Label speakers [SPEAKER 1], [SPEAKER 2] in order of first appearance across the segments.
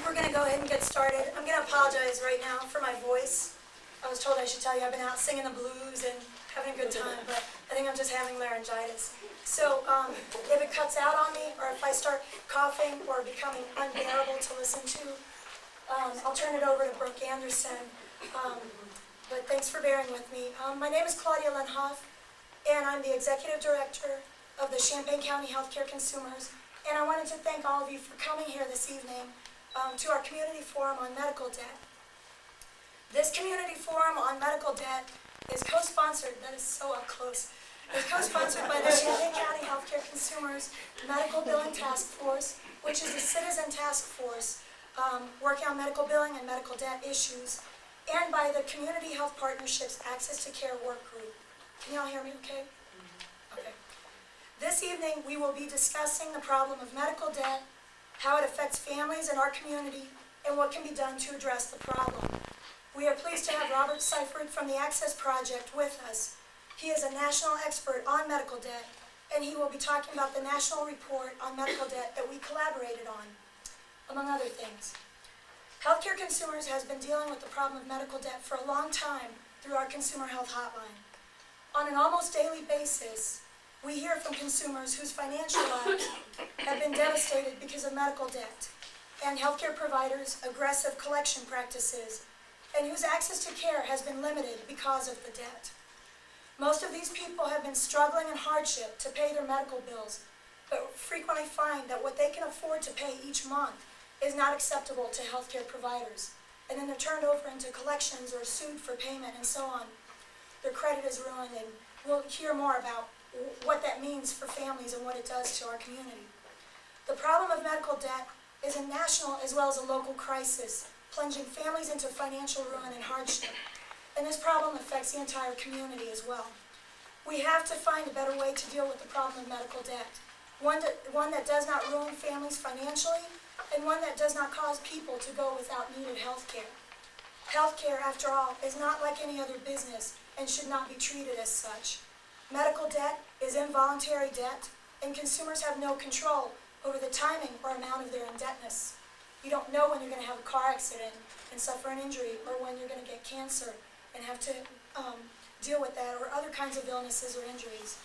[SPEAKER 1] we're going to go ahead and get started. I'm going to apologize right now for my voice. I was told I should tell you I've been out singing the blues and having a good time, but I think I'm just having laryngitis. So if it cuts out on me, or if I start coughing or becoming unbearable to listen to, I'll turn it over to Brooke Anderson. But thanks for bearing with me. My name is Claudia Lenhoff, and I'm the Executive Director of the Champaign County Healthcare Consumers. And I wanted to thank all of you for coming here this evening to our Community Forum on Medical Debt. This Community Forum on Medical Debt is co-sponsored, that is so up close, is co-sponsored by the Champaign County Healthcare Consumers Medical Billing Task Force, which is a citizen task force working on medical billing and medical debt issues, and by the Community Health Partnerships Access to Care Work Group. Can you all hear me okay? Okay. This evening, we will be discussing the problem of medical debt, how it affects families in our community, and what can be done to address the problem. We are pleased to have Robert Seifert from the Access Project with us. He is a national expert on medical debt, and he will be talking about the national report on medical debt that we collaborated on, among other things. Healthcare Consumers has been dealing with the problem of medical debt for a long time through our Consumer Health Hotline. On an almost daily basis, we hear from consumers whose financial lives have been devastated because of medical debt and healthcare providers' aggressive collection practices, and whose access to care has been limited because of the debt. Most of these people have been struggling in hardship to pay their medical bills, but frequently find that what they can afford to pay each month is not acceptable to healthcare providers, and then they're turned over into collections or sued for payment and so on. Their credit is ruined, and we'll hear more about what that means for families and what it does to our community. The problem of medical debt is a national as well as a local crisis, plunging families into financial ruin and hardship. And this problem affects the entire community as well. We have to find a better way to deal with the problem of medical debt, one that does not ruin families financially, and one that does not cause people to go without needed health care. Health care, after all, is not like any other business and should not be treated as such. Medical debt is involuntary debt, and consumers have no control over the timing or amount of their indebtedness. You don't know when you're going to have a car accident and suffer an injury, or when you're going to get cancer and have to deal with that, or other kinds of illnesses or injuries.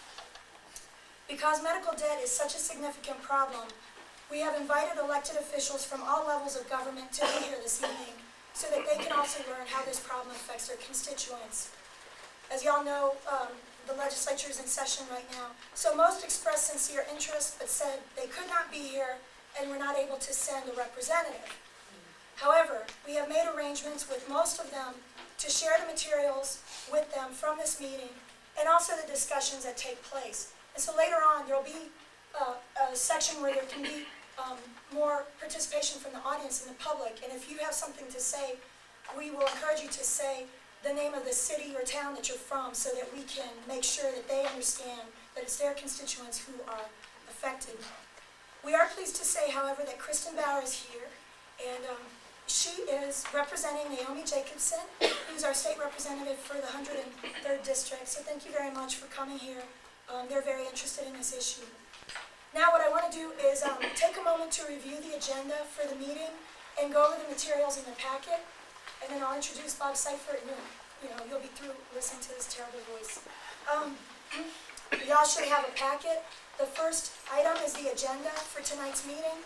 [SPEAKER 1] Because medical debt is such a significant problem, we have invited elected officials from all levels of government to be here this evening so that they can also learn how this problem affects their constituents. As y'all know, the legislature is in session right now, so most expressed sincere interest but said they could not be here and were not able to send a representative. However, we have made arrangements with most of them to share the materials with them from this meeting and also the discussions that take place. And so later on, there will be a section where there can be more participation from the audience and the public. And if you have something to say, we will encourage you to say the name of the city or town that you're from so that we can make sure that they understand that it's their constituents who are affected. We are pleased to say, however, that Kristen Bauer is here, and she is representing Naomi Jacobson, who's our state representative for the 103rd District. So thank you very much for coming here. They're very interested in this issue. Now what I want to do is take a moment to review the agenda for the meeting and go over the materials in the packet, and then I'll introduce Bob Seifert, and you'll be through listening to this terrible voice. Y'all should have a packet. The first item is the agenda for tonight's meeting.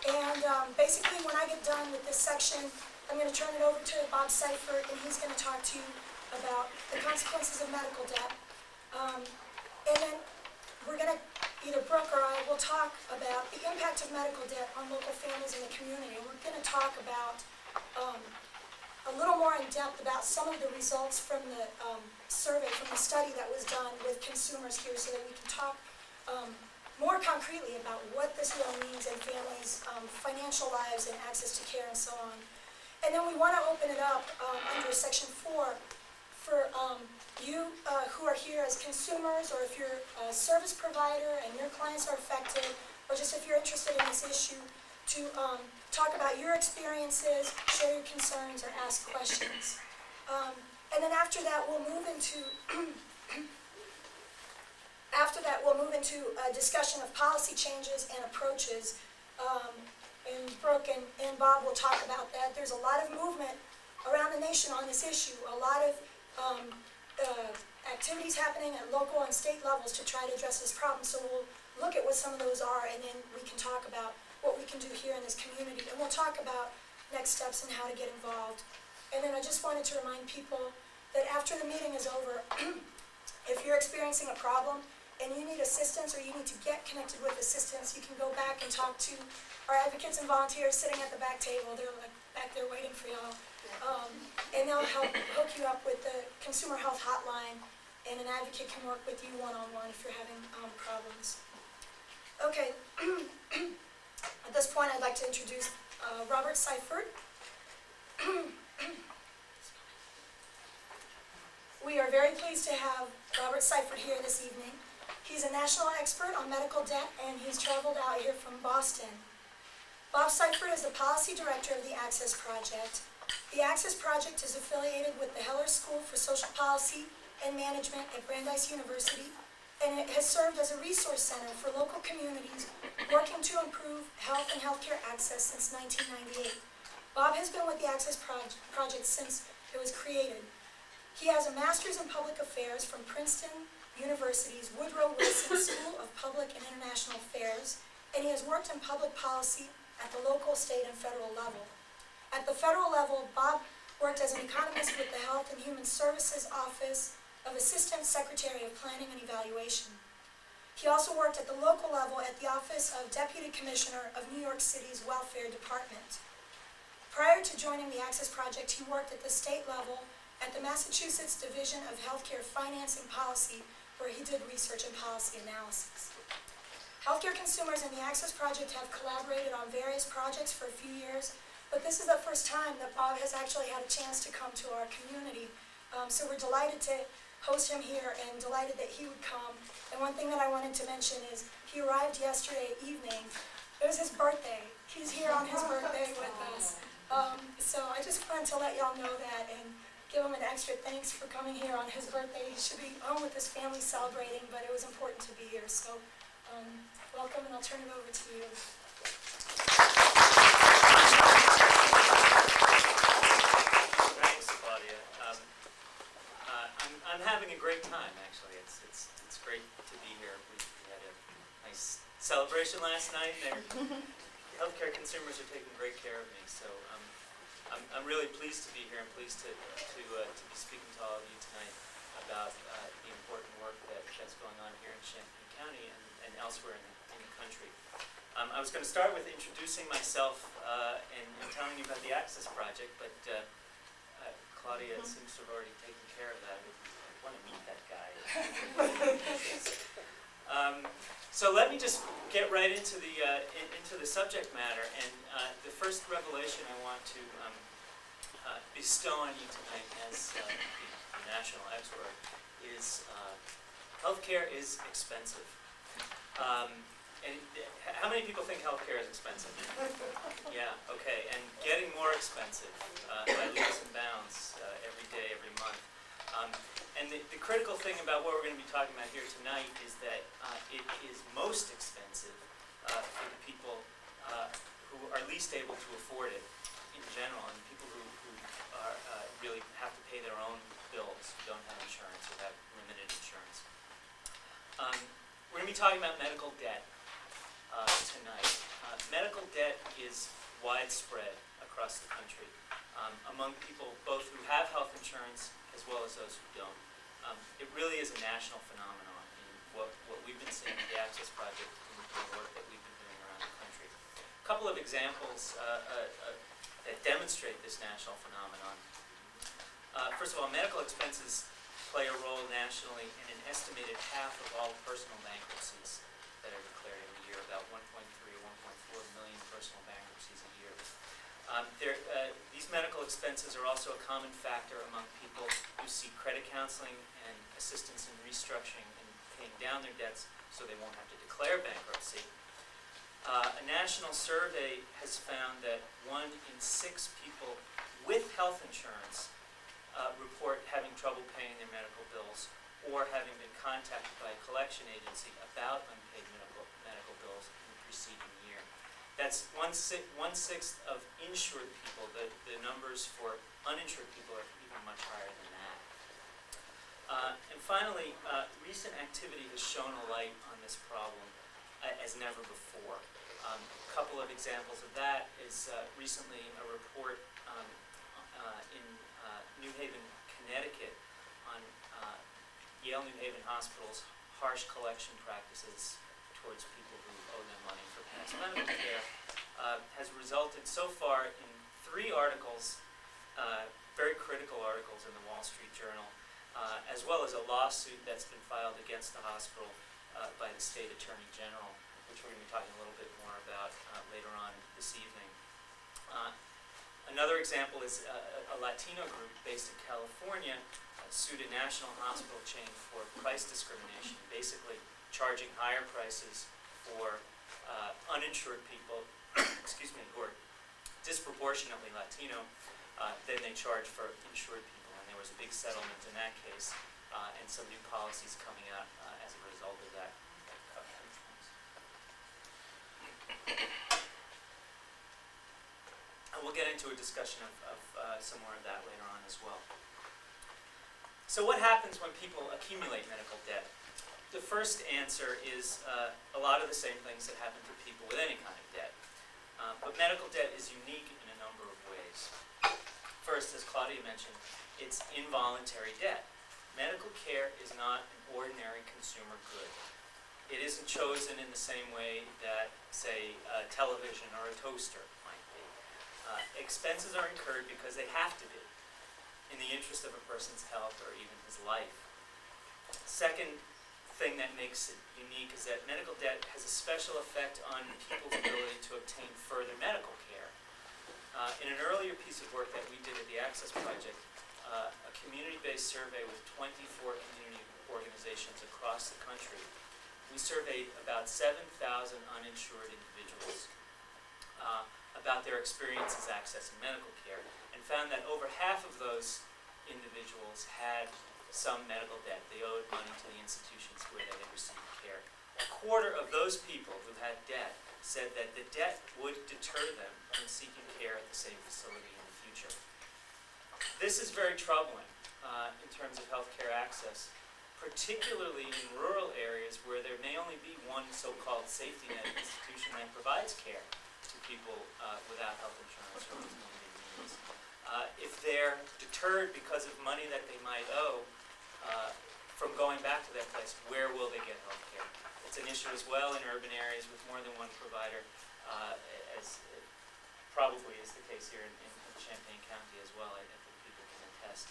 [SPEAKER 1] And basically, when I get done with this section, I'm going to turn it over to Bob Seifert, and he's going to talk to you about the consequences of medical debt. And then we're going to, either Brooke or I will talk about the impact of medical debt on local families in the community. And we're going to talk about a little more in depth about some of the results from the survey, from the study that was done with consumers here, so that we can talk more concretely about what this really means in families' financial lives and access to care and so on. And then we want to open it up under Section 4 for you who are here as consumers, or if you're a service provider and your clients are affected, or just if you're interested in this issue, to talk about your experiences, share your concerns, or ask questions. And then after that, we'll move into a discussion of policy changes and approaches and Brooke and Bob will talk about that. There's a lot of movement around the nation on this issue, a lot of activities happening at local and state levels to try to address this problem. So we'll look at what some of those are, and then we can talk about what we can do here in this community. And we'll talk about next steps and how to get involved. And then I just wanted to remind people that after the meeting is over, if you're experiencing a problem and you need assistance or you need to get connected with assistance, you can go back and talk to our advocates and volunteers sitting at the back table. They're like back there waiting for y'all. And they'll help hook you up with the consumer health hotline, and an advocate can work with you one-on-one if you're having problems. Okay, at this point I'd like to introduce Robert Seifert. We are very pleased to have Robert Seifert here this evening. He's a national expert on medical debt, and he's traveled out here from Boston. Bob Seifert is the policy director of the Access Project. The Access Project is affiliated with the Heller School for Social Policy and Management at Brandeis University, and it has served as a resource center for local communities working to improve health and healthcare access since 1998. Bob has been with the Access Project since it was created. He has a master's in public affairs from Princeton University's Woodrow Wilson School of Public and International Affairs, and he has worked in public policy at the local, state, and federal level. At the federal level, Bob worked as an economist with the Health and Human Services Office of Assistant Secretary of Planning and Evaluation. He also worked at the local level at the Office of Deputy Commissioner of New York City's Welfare Department. Prior to joining the Access Project, he worked at the state level at the Massachusetts Division of Healthcare Finance and Policy, where he did research and policy analysis. Healthcare consumers and the Access Project have collaborated on various projects for a few years, but this is the first time that Bob has actually had a chance to come to our community. So we're delighted to host him here and delighted that he would come. And one thing that I wanted to mention is he arrived yesterday evening. It was his birthday. He's here on his birthday with us. So I just wanted to let y'all know that and give him an extra thanks for coming here on his birthday. He should be home with his family celebrating, but it was important to be here. So welcome, and I'll turn it over to you.
[SPEAKER 2] Thanks, Claudia. I'm having a great time, actually. It's great to be here. We had a nice celebration last night. Healthcare consumers are taking great care of me, so I'm really pleased to be here. I'm pleased to be speaking to all of you tonight about the important work that's going on here in Champaign County and elsewhere in the country. I was going to start with introducing myself and telling you about the Access Project, but Claudia seems to have already taken care of that. I want to meet that guy. So let me just get right into the subject matter. And the first revelation I want to bestow on you tonight as the national expert is healthcare is expensive. And how many people think healthcare is expensive? Yeah, okay, and getting more expensive by leaps and bounds every day, every month. And the critical thing about what we're going to be talking about here tonight is that it is most expensive for the people who are least able to afford it in general, and people who are, really have to pay their own bills, who don't have insurance or have limited insurance. We're going to be talking about medical debt tonight. Medical debt is widespread across the country among people both who have health insurance as well as those who don't. It really is a national phenomenon in what we've been seeing at the Access Project and the work that we've been doing around the country. A couple of examples that demonstrate this national phenomenon. First of all, medical expenses play a role nationally in an estimated half of all personal bankruptcies that are declared every year, about 1.3 or 1.4 million personal bankruptcies a year. These medical expenses are also a common factor among people who seek credit counseling and assistance in restructuring and paying down their debts so they won't have to declare bankruptcy. A national survey has found that 1 in 6 people with health insurance report having trouble paying their medical bills or having been contacted by a collection agency about unpaid medical bills in the preceding year. That's one-sixth of insured people. The numbers for uninsured people are even much higher than that. And finally, recent activity has shown a light on this problem as never before. A couple of examples of that is recently a report in New Haven, Connecticut on Yale New Haven Hospital's harsh collection practices towards people who owe them money for past medical care has resulted so far in 3 articles, very critical articles in the Wall Street Journal, as well as a lawsuit that's been filed against the hospital by the state attorney general, which we're going to be talking a little bit more about later on this evening. Another example is a Latino group based in California sued a national hospital chain for price discrimination, basically charging higher prices for uninsured people, excuse me, who are disproportionately Latino than they charge for insured people. And there was a big settlement in that case, and some new policies coming out as a result of that. And we'll get into a discussion of some more of that later on as well. So what happens when people accumulate medical debt? The first answer is a lot of the same things that happen to people with any kind of debt. But medical debt is unique in a number of ways. First, as Claudia mentioned, it's involuntary debt. Medical care is not an ordinary consumer good. It isn't chosen in the same way that, say, a television or a toaster might be. Expenses are incurred because they have to be, in the interest of a person's health or even his life. Second thing that makes it unique is that medical debt has a special effect on people's ability to obtain further medical care. In an earlier piece of work that we did at the Access Project, a community-based survey with 24 community organizations across the country, we surveyed about 7,000 uninsured individuals about their experiences accessing medical care, and found that over half of those individuals had some medical debt. They owed money to the institutions where they had received care. A quarter of those people who had debt said that the debt would deter them from seeking care at the same facility in the future. This is very troubling in terms of healthcare access, particularly in rural areas where there may only be one so-called safety net institution that provides care to people without health insurance or with limited means. If they're deterred because of money that they might owe from going back to that place, where will they get health care? It's an issue as well in urban areas with more than one provider, as probably is the case here in Champaign County as well. I think people can attest.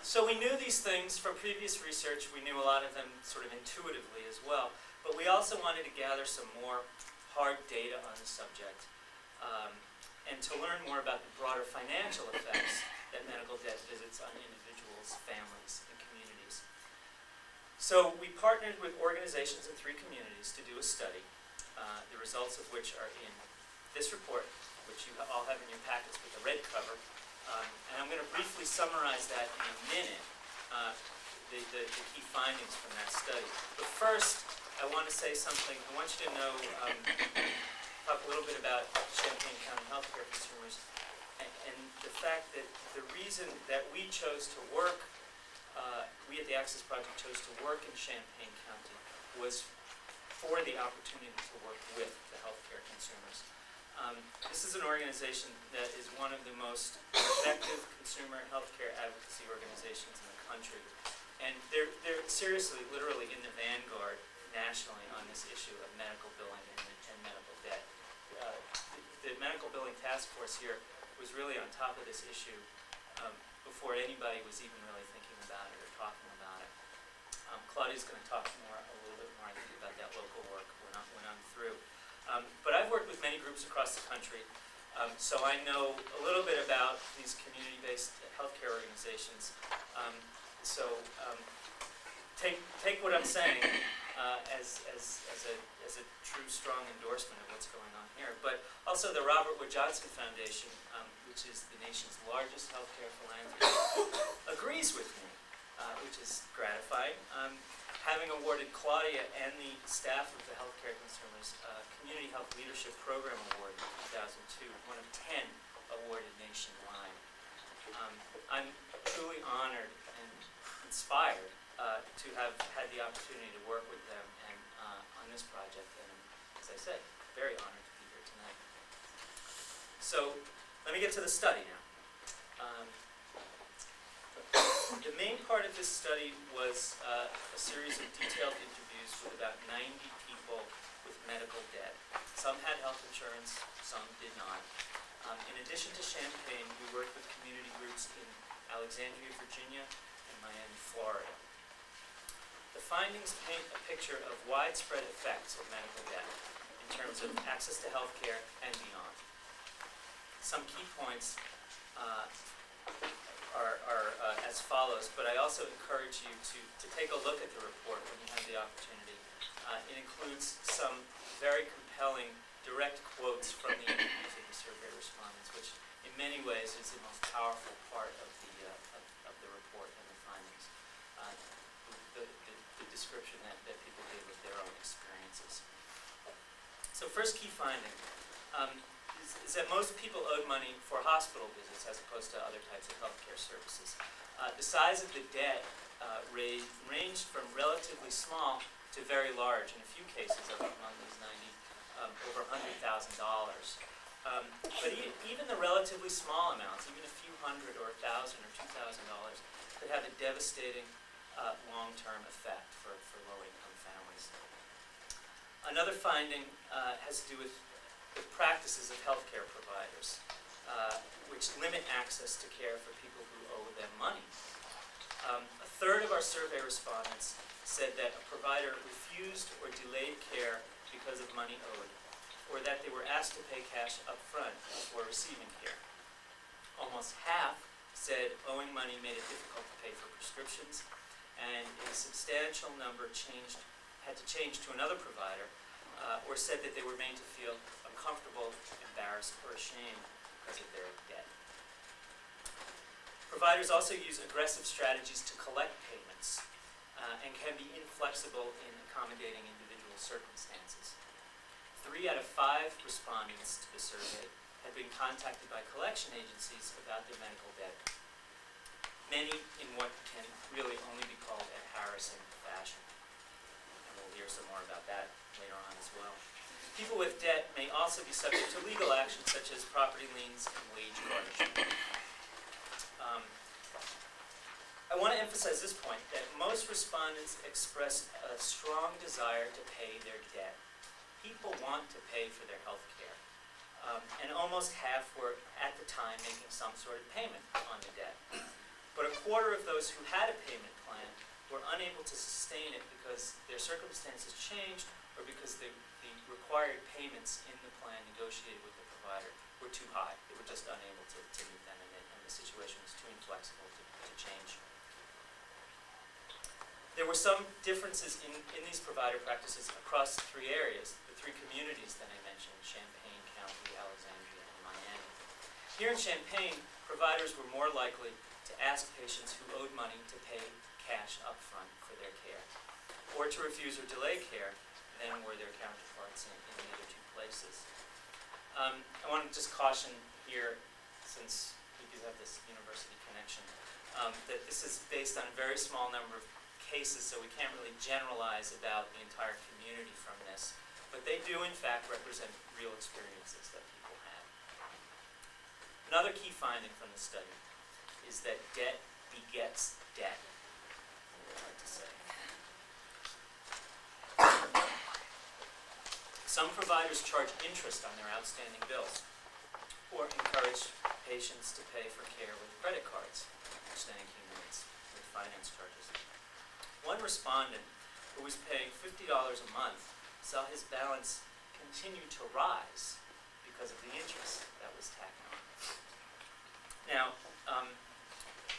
[SPEAKER 2] So we knew these things from previous research. We knew a lot of them sort of intuitively as well, but we also wanted to gather some more hard data on the subject and to learn more about the broader financial effects that medical debt visits on individuals, families, and communities. So we partnered with organizations in 3 communities to do a study, the results of which are in this report, which you all have in your packets with the red cover. And I'm going to briefly summarize that in a minute, the key findings from that study. But first, I want to say something. I want you to know, talk a little bit about Champaign County healthcare consumers and the fact that the reason that we chose to work, we at the Access Project chose to work in Champaign County was for the opportunity to work with the healthcare consumers. This is an organization that is one of the most effective consumer healthcare advocacy organizations in the country. And they're seriously, literally in the vanguard nationally on this issue of medical billing and medical debt. The medical billing task force here was really on top of this issue before anybody was even really thinking about it or talking about it. Claudia's going to talk a little bit more, I think, about that local work when I'm through. But I've worked with many groups across the country, so I know a little bit about these community-based healthcare organizations. Take what I'm saying as a true, strong endorsement of what's going on here. But also the Robert Wood Johnson Foundation, which is the nation's largest healthcare philanthropy, agrees with me which is gratifying. Having awarded Claudia and the staff of the Healthcare Consumers Community Health Leadership Program Award in 2002, one of 10 awarded nationwide. I'm truly honored and inspired to have had the opportunity to work with them and on this project, and as I said, very honored to be here tonight. So let me get to the study now. The main part of this study was a series of detailed interviews with about 90 people with medical debt. Some had health insurance, some did not. In addition to Champaign, we worked with community groups in Alexandria, Virginia, and Miami, Florida. The findings paint a picture of widespread effects of medical debt in terms of access to health care and beyond. Some key points are as follows, but I also encourage you to take a look at the report when you have the opportunity. It includes some very compelling direct quotes from the interviews of the survey respondents, which in many ways is the most powerful part of the report and the findings. The description that people gave of their own experiences. So first key finding is that most people owed money for hospital visits as opposed to other types of healthcare services. The size of the debt ranged from relatively small to very large. In a few cases, among these 90, over $100,000. But even the relatively small amounts, even a few hundred or $1,000 or $2,000, could have a devastating long-term effect for low-income families. Another finding has to do with the practices of healthcare providers, which limit access to care for people who owe them money. A third of our survey respondents said that a provider refused or delayed care because of money owed, or that they were asked to pay cash up front before receiving care. Almost half said owing money made it difficult to pay for prescriptions, and a substantial number had to change to another provider, or said that they were made to feel uncomfortable, embarrassed, or ashamed because of their debt. Providers also use aggressive strategies to collect payments and can be inflexible in accommodating individual circumstances. 3 out of 5 respondents to the survey had been contacted by collection agencies about their medical debt, many in what can really only be called a harassing fashion. And we'll hear some more about that later on as well. People with debt may also be subject to legal action such as property liens and wage garnishment. I want to emphasize this point, that most respondents expressed a strong desire to pay their debt. People want to pay for their health care, and almost half were at the time making some sort of payment on the debt. But a quarter of those who had a payment plan were unable to sustain it because their circumstances changed or because the required payments in the plan negotiated with the provider were too high. They were just unable to meet them, and the situation was too inflexible to change. There were some differences in these provider practices across 3 areas, the 3 communities that I mentioned, Champaign County, Alexandria, and Miami. Here in Champaign, providers were more likely to ask patients who owed money to pay cash up front for their care, or to refuse or delay care than were their counterparts in the other 2 places. I want to just caution here, since we do have this university connection, that this is based on a very small number of cases, so we can't really generalize about the entire community from this. But they do, in fact, represent real experiences that people had. Another key finding from the study is that debt begets debt. Very hard to say. Some providers charge interest on their outstanding bills, or encourage patients to pay for care with credit cards, which then accumulates with finance charges. One respondent who was paying $50 a month saw his balance continue to rise because of the interest that was tacked on. Now,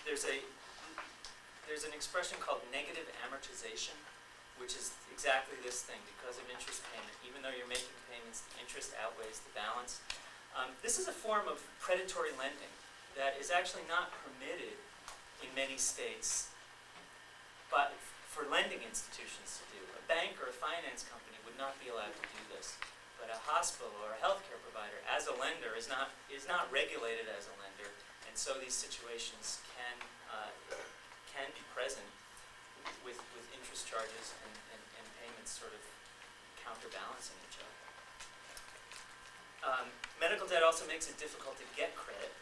[SPEAKER 2] there's an expression called negative amortization, which is exactly this thing. Because of interest payment, even though you're making payments, the interest outweighs the balance. This is a form of predatory lending that is actually not permitted in many states but for lending institutions to do. A bank or a finance company would not be allowed to do this. But a hospital or a healthcare provider, as a lender, is not regulated as a lender, and so these situations can be present with interest charges and payments sort of counterbalancing each other. Medical debt also makes it difficult to get credit.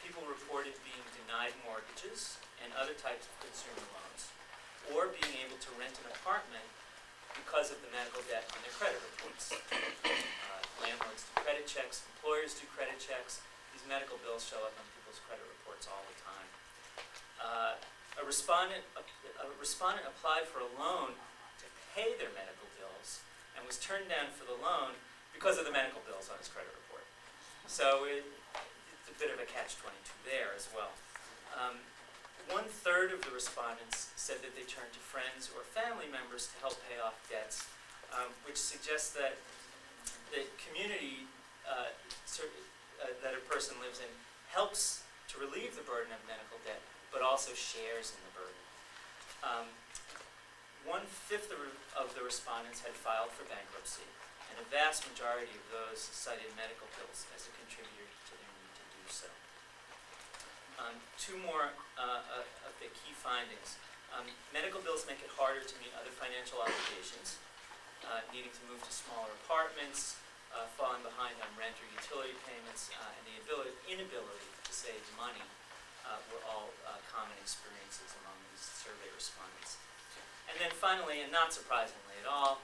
[SPEAKER 2] People reported being denied mortgages and other types of consumer loans, or being able to rent an apartment because of the medical debt on their credit reports. Landlords do credit checks, employers do credit checks. These medical bills show up on people's credit reports all the time. A respondent applied for a loan to pay their medical bills and was turned down for the loan because of the medical bills on his credit report. So it's a bit of a catch-22 there as well. 1/3 of the respondents said that they turned to friends or family members to help pay off debts, which suggests that the community that a person lives in helps to relieve the burden of medical debt, but also shares in the burden. 1/5 of the respondents had filed for bankruptcy, and a vast majority of those cited medical bills as a contributor to their need to do so. Two more of the key findings. Medical bills make it harder to meet other financial obligations, needing to move to smaller apartments, falling behind on rent or utility payments, and the inability to save money were all common experiences among these survey respondents. And then finally, and not surprisingly at all,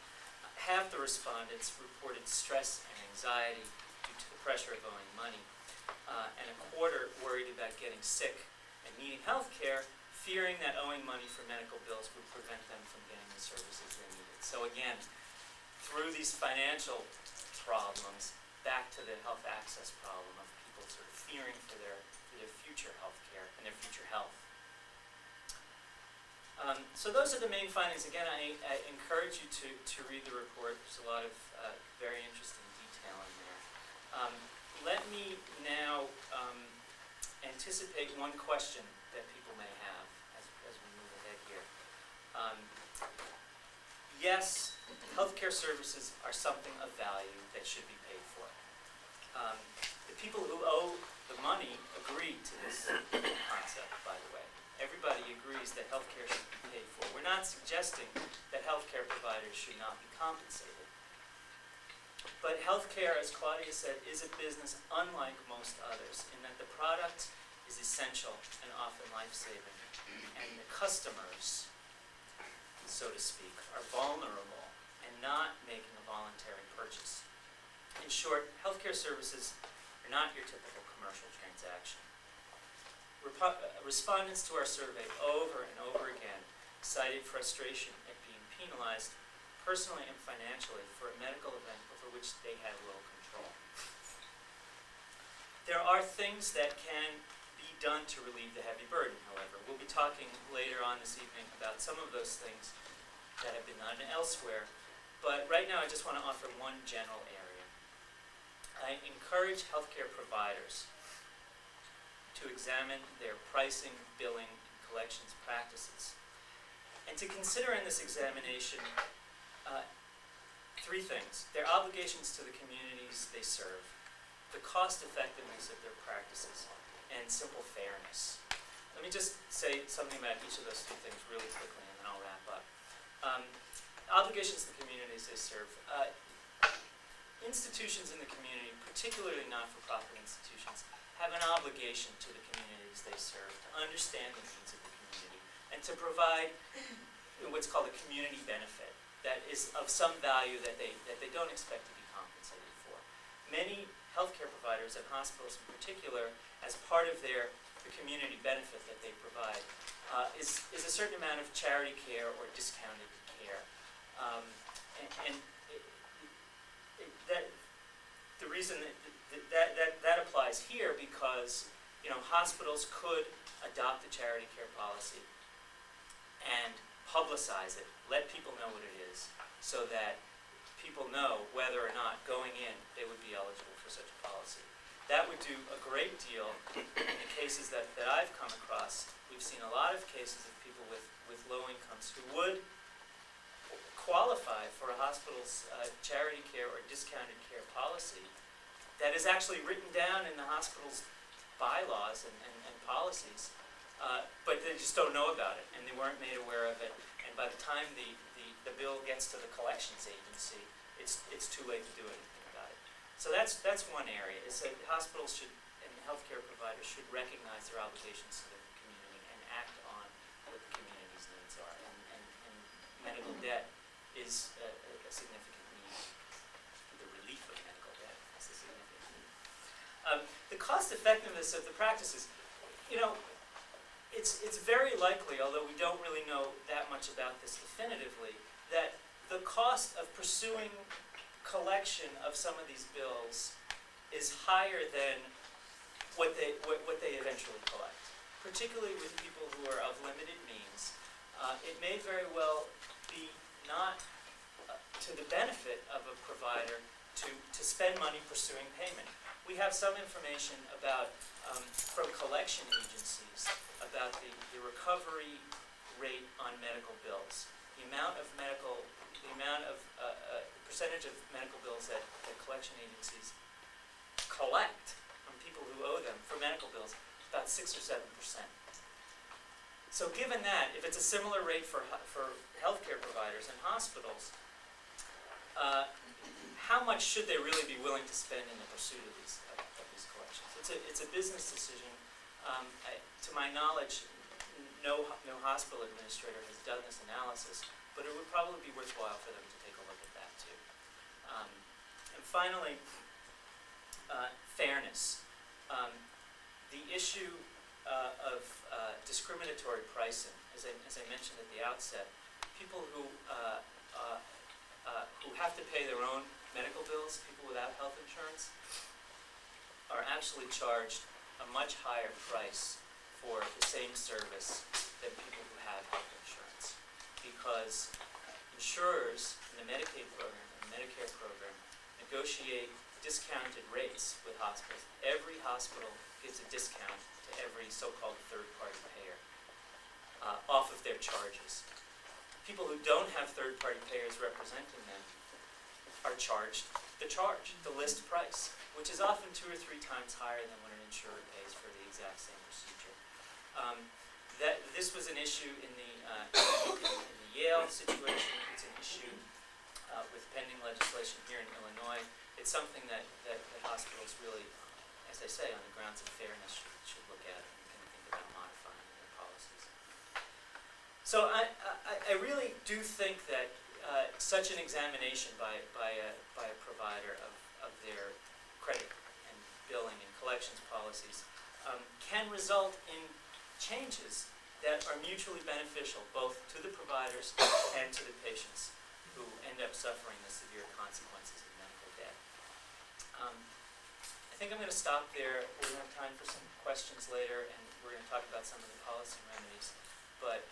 [SPEAKER 2] half the respondents reported stress and anxiety due to the pressure of owing money, and 1/4 worried about getting sick and needing health care, fearing that owing money for medical bills would prevent them from getting the services they needed. So again, through these financial problems, back to the health access problem of people sort of fearing for their future health care and their future health. So those are the main findings. Again, I encourage you to read the report. There's a lot of very interesting detail in there. Let me now anticipate one question that people may have as we move ahead here. Yes, healthcare services are something of value that should be paid for. The people who owe the money agree to this concept, by the way. Everybody agrees that healthcare should be paid for. We're not suggesting that healthcare providers should not be compensated. But healthcare, as Claudia said, is a business unlike most others in that the product is essential and often life-saving, and the customers, so to speak, are vulnerable and not making a voluntary purchase. In short, healthcare services are not your typical commercial transaction. Respondents to our survey over and over again cited frustration at being penalized personally and financially for a medical event over which they had little control. There are things that can be done to relieve the heavy burden, however. We'll be talking later on this evening about some of those things that have been done elsewhere, but right now I just want to offer one general area. I encourage healthcare providers to examine their pricing, billing, and collections practices, and to consider in this examination three things: their obligations to the communities they serve, the cost effectiveness of their practices, and simple fairness. Let me just say something about each of those three things really quickly, and then I'll wrap up. Obligations to the communities they serve. Institutions in the community, particularly not-for-profit institutions, have an obligation to the communities they serve to understand the needs of the community and to provide what's called a community benefit that is of some value that they don't expect to be compensated for. Many healthcare providers and hospitals in particular, as part of the community benefit that they provide, is a certain amount of charity care or discounted care. The reason that applies here because hospitals could adopt a charity care policy and publicize it, let people know what it is, so that people know whether or not going in they would be eligible for such a policy. That would do a great deal in the cases that I've come across. We've seen a lot of cases of people with with low incomes who would qualify for a hospital's charity care or discounted care policy that is actually written down in the hospital's bylaws and policies, but they just don't know about it, and they weren't made aware of it, and by the time the bill gets to the collections agency, it's too late to do anything about it. So that's one area, is that hospitals should, and healthcare providers should recognize their obligations to the community and act on what the community's needs are, and medical debt is a significant need. The relief of medical debt is a significant need. The cost effectiveness of the practices, it's very likely, although we don't really know that much about this definitively, that the cost of pursuing collection of some of these bills is higher than what they eventually collect, particularly with people who are of limited means. It may very well be not to the benefit of a provider to spend money pursuing payment. We have some information about, from collection agencies, about the recovery rate on medical bills. The percentage of medical bills that collection agencies collect from people who owe them for medical bills is about 6 or 7%. So given that, if it's a similar rate for healthcare providers and hospitals, how much should they really be willing to spend in the pursuit of these collections? It's a business decision. To my knowledge, no hospital administrator has done this analysis, but it would probably be worthwhile for them to take a look at that too. And finally, fairness. The issue of discriminatory pricing, as I mentioned at the outset, people who have to pay their own medical bills, people without health insurance, are actually charged a much higher price for the same service than people who have health insurance, because insurers in the Medicaid program and the Medicare program negotiate discounted rates with hospitals. Every hospital gives a discount to every so-called third-party payer off of their charges. People who don't have third-party payers representing them are charged the list price, which is often 2 or 3 times higher than what an insurer pays for the exact same procedure. This was an issue in the Yale situation. It's an issue with pending legislation here in Illinois. It's something that hospitals really, as I say, on the grounds of fairness should look at and think about modifying their policies. So I really do think that such an examination by a provider of their credit and billing and collections policies can result in changes that are mutually beneficial both to the providers and to the patients who end up suffering the severe consequences of medical debt. I think I'm going to stop there. We're going to have time for some questions later, and we're going to talk about some of the policy remedies. But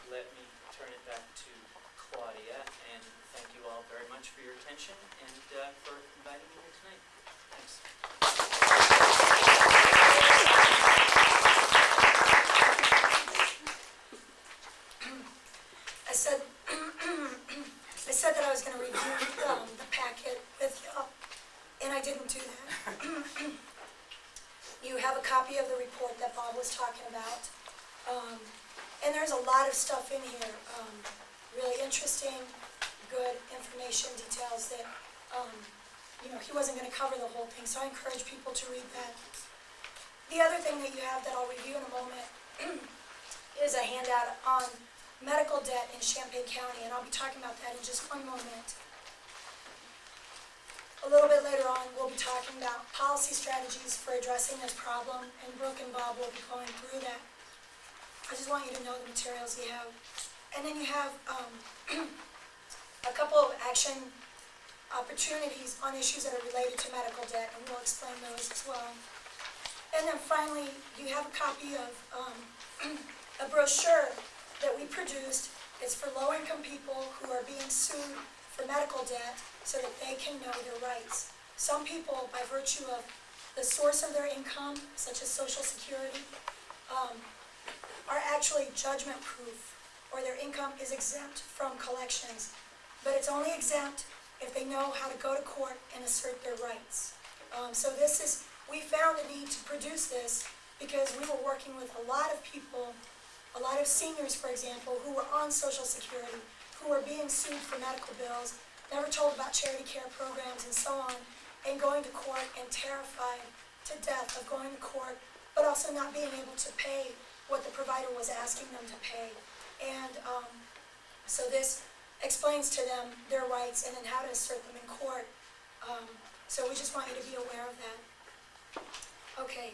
[SPEAKER 2] let me turn it back to Claudia, and thank you all very much for your attention and for inviting me here tonight. Thanks.
[SPEAKER 1] I said that I was going to review the packet with you, and I didn't do that. You have a copy of the report that Bob was talking about, and there's a lot of stuff in here, really interesting, good information, details that, he wasn't going to cover the whole thing, so I encourage people to read that. The other thing that you have that I'll review in a moment is a handout on medical debt in Champaign County, and I'll be talking about that in just one moment. A little bit later on, we'll be talking about policy strategies for addressing this problem, and Brooke and Bob will be going through that. I just want you to know the materials you have. And then you have a couple of action opportunities on issues that are related to medical debt, and we'll explain those as well. And then finally, you have a copy of a brochure that we produced. It's for low-income people who are being sued for medical debt so that they can know their rights. Some people, by virtue of the source of their income, such as Social Security, are actually judgment-proof or their income is exempt from collections. But it's only exempt if they know how to go to court and assert their rights. So we found the need to produce this because we were working with a lot of people, a lot of seniors, for example, who were on Social Security, who were being sued for medical bills, never told about charity care programs and so on, and going to court and terrified to death of going to court, but also not being able to pay what the provider was asking them to pay. And so this explains to them their rights and then how to assert them in court. So we just want you to be aware of that. Okay.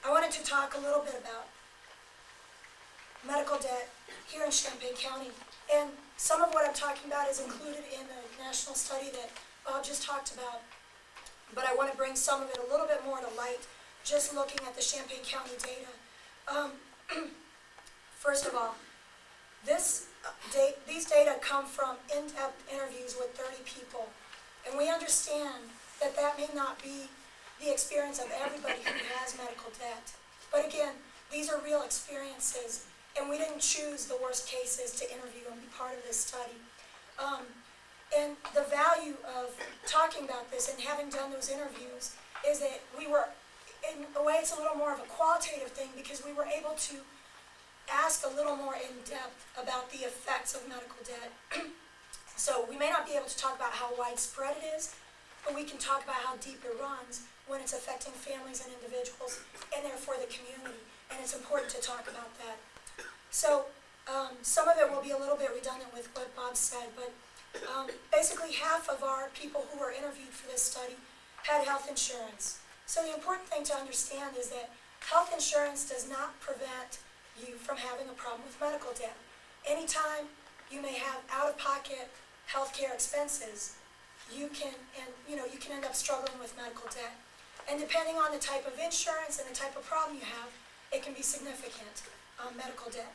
[SPEAKER 1] I wanted to talk a little bit about medical debt here in Champaign County. And some of what I'm talking about is included in the national study that Bob just talked about. But I want to bring some of it a little bit more to light, just looking at the Champaign County data. First of all, these data come from in-depth interviews with 30 people. And we understand that that may not be the experience of everybody who has medical debt. But again, these are real experiences, and we didn't choose the worst cases to interview and be part of this study. And the value of talking about this and having done those interviews is that we were, in a way, it's a little more of a qualitative thing because we were able to ask a little more in depth about the effects of medical debt. So we may not be able to talk about how widespread it is, but we can talk about how deep it runs when it's affecting families and individuals, and therefore the community. And it's important to talk about that. So some of it will be a little bit redundant with what Bob said, but basically half of our people who were interviewed for this study had health insurance. So the important thing to understand is that health insurance does not prevent you from having a problem with medical debt. Anytime you may have out-of-pocket health care expenses, you can end up struggling with medical debt. And depending on the type of insurance and the type of problem you have, it can be significant, medical debt.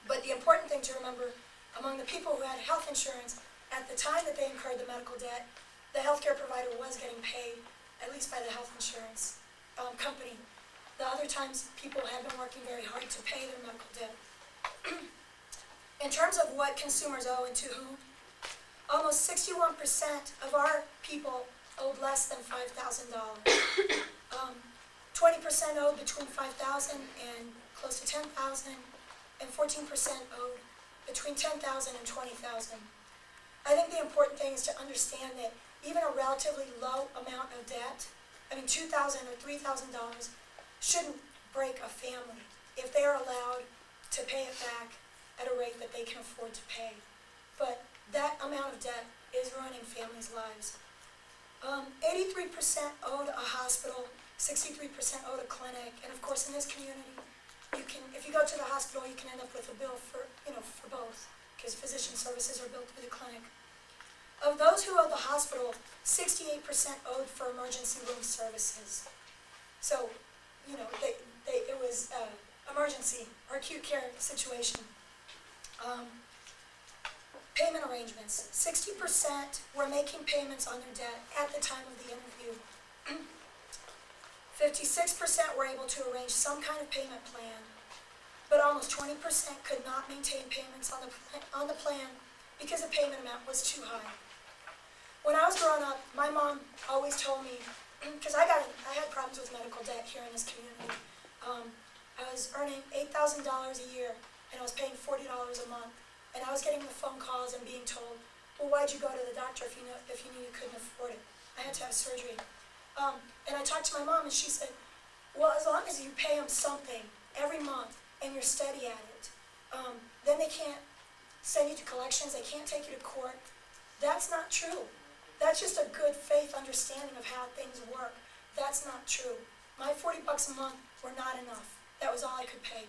[SPEAKER 1] But the important thing to remember, among the people who had health insurance, at the time that they incurred the medical debt, the healthcare provider was getting paid, at least by the health insurance company. The other times, people have been working very hard to pay their medical debt. In terms of what consumers owe and to whom, almost 61% of our people owed less than $5,000. 20% owed between $5,000 and close to $10,000, and 14% owed between $10,000 and $20,000. I think the important thing is to understand that even a relatively low amount of debt, $2,000 or $3,000, shouldn't break a family if they are allowed to pay it back at a rate that they can afford to pay. But that amount of debt is ruining families' lives. 83% owed a hospital, 63% owed a clinic, and of course in this community, if you go to the hospital, you can end up with a bill for both, because physician services are billed through the clinic. Of those who owed the hospital, 68% owed for emergency room services. So, it was emergency or acute care situation. Payment arrangements. 60% were making payments on their debt at the time of the interview. 56% were able to arrange some kind of payment plan, but almost 20% could not maintain payments on the plan because the payment amount was too high. When I was growing up, my mom always told me, because I had problems with medical debt here in this community. I was earning $8,000 a year, and I was paying $40 a month. And I was getting the phone calls and being told, well, why'd you go to the doctor if you knew you couldn't afford it? I had to have surgery. And I talked to my mom, and she said, well, as long as you pay them something every month and you're steady at it, then they can't send you to collections, they can't take you to court. That's not true. That's just a good faith understanding of how things work. That's not true. My $40 a month were not enough. That was all I could pay.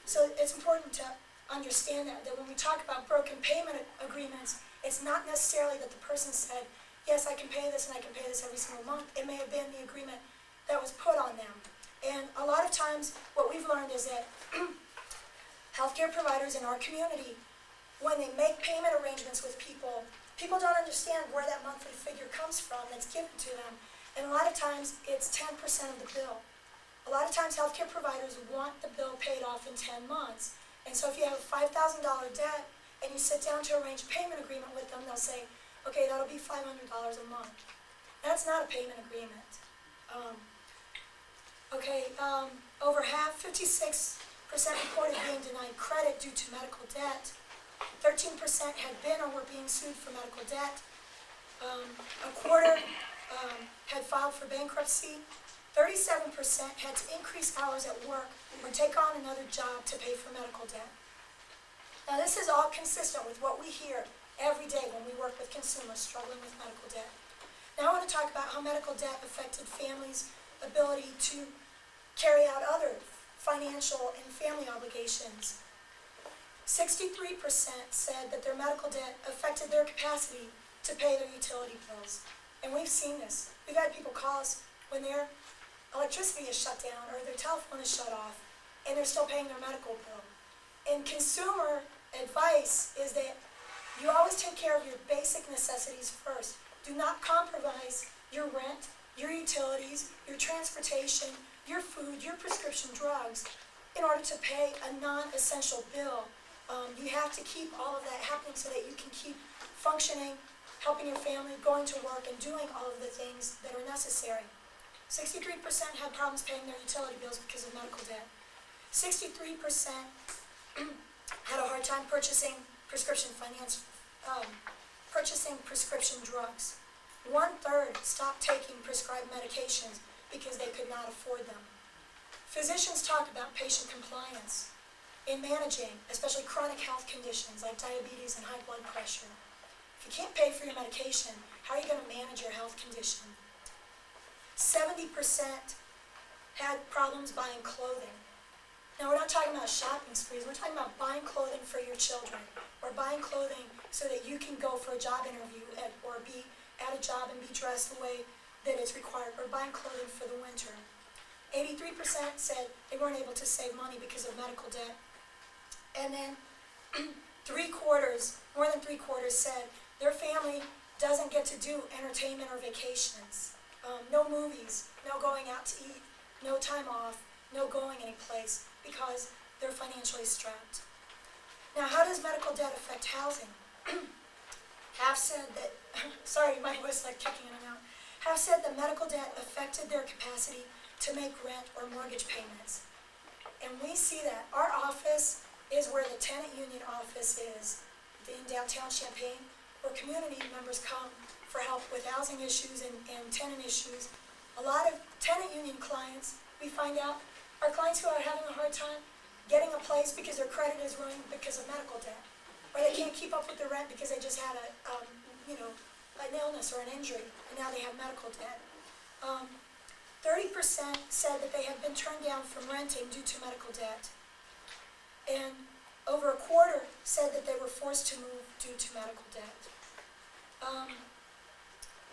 [SPEAKER 1] So it's important to understand that when we talk about broken payment agreements, it's not necessarily that the person said, yes, I can pay this and I can pay this every single month. It may have been the agreement that was put on them. And a lot of times what we've learned is that healthcare providers in our community, when they make payment arrangements with people, people don't understand where that monthly figure comes from that's given to them. And a lot of times it's 10% of the bill. A lot of times healthcare providers want the bill paid off in 10 months. And so if you have a $5,000 debt and you sit down to arrange a payment agreement with them, they'll say, okay, that'll be $500 a month. That's not a payment agreement. Over half, 56% reported being denied credit due to medical debt. 13% had been or were being sued for medical debt. A quarter had filed for bankruptcy. 37% had to increase hours at work or take on another job to pay for medical debt. Now this is all consistent with what we hear every day when we work with consumers struggling with medical debt. Now I want to talk about how medical debt affected families' ability to carry out other financial and family obligations. 63% said that their medical debt affected their capacity to pay their utility bills. And we've seen this. We've had people call us when their electricity is shut down or their telephone is shut off and they're still paying their medical bill. And consumer advice is that you always take care of your basic necessities first. Do not compromise your rent, your utilities, your transportation, your food, your prescription drugs in order to pay a non-essential bill. You have to keep all of that happening so that you can keep functioning, helping your family, going to work, and doing all of the things that are necessary. 63% had problems paying their utility bills because of medical debt. 63% had a hard time purchasing prescription drugs. 1/3 stopped taking prescribed medications because they could not afford them. Physicians talk about patient compliance in managing, especially chronic health conditions like diabetes and high blood pressure. If you can't pay for your medication, how are you going to manage your health condition? 70% had problems buying clothing. Now we're not talking about shopping sprees, we're talking about buying clothing for your children, or buying clothing so that you can go for a job interview or be at a job and be dressed the way that is required, or buying clothing for the winter. 83% said they weren't able to save money because of medical debt. And then more than three quarters said their family doesn't get to do entertainment or vacations. No movies, no going out to eat, no time off, no going anyplace because they're financially strapped. Now, how does medical debt affect housing? Half said that, sorry, my voice is like kicking in and out. Half said that medical debt affected their capacity to make rent or mortgage payments. And we see that. Our office is where the tenant union office is in downtown Champaign, where community members come for help with housing issues and tenant issues. A lot of tenant union clients, we find out, are clients who are having a hard time getting a place because their credit is ruined because of medical debt. Or they can't keep up with the rent because they just had an illness or an injury, and now they have medical debt. 30% said that they had been turned down from renting due to medical debt. And over a quarter said that they were forced to move due to medical debt.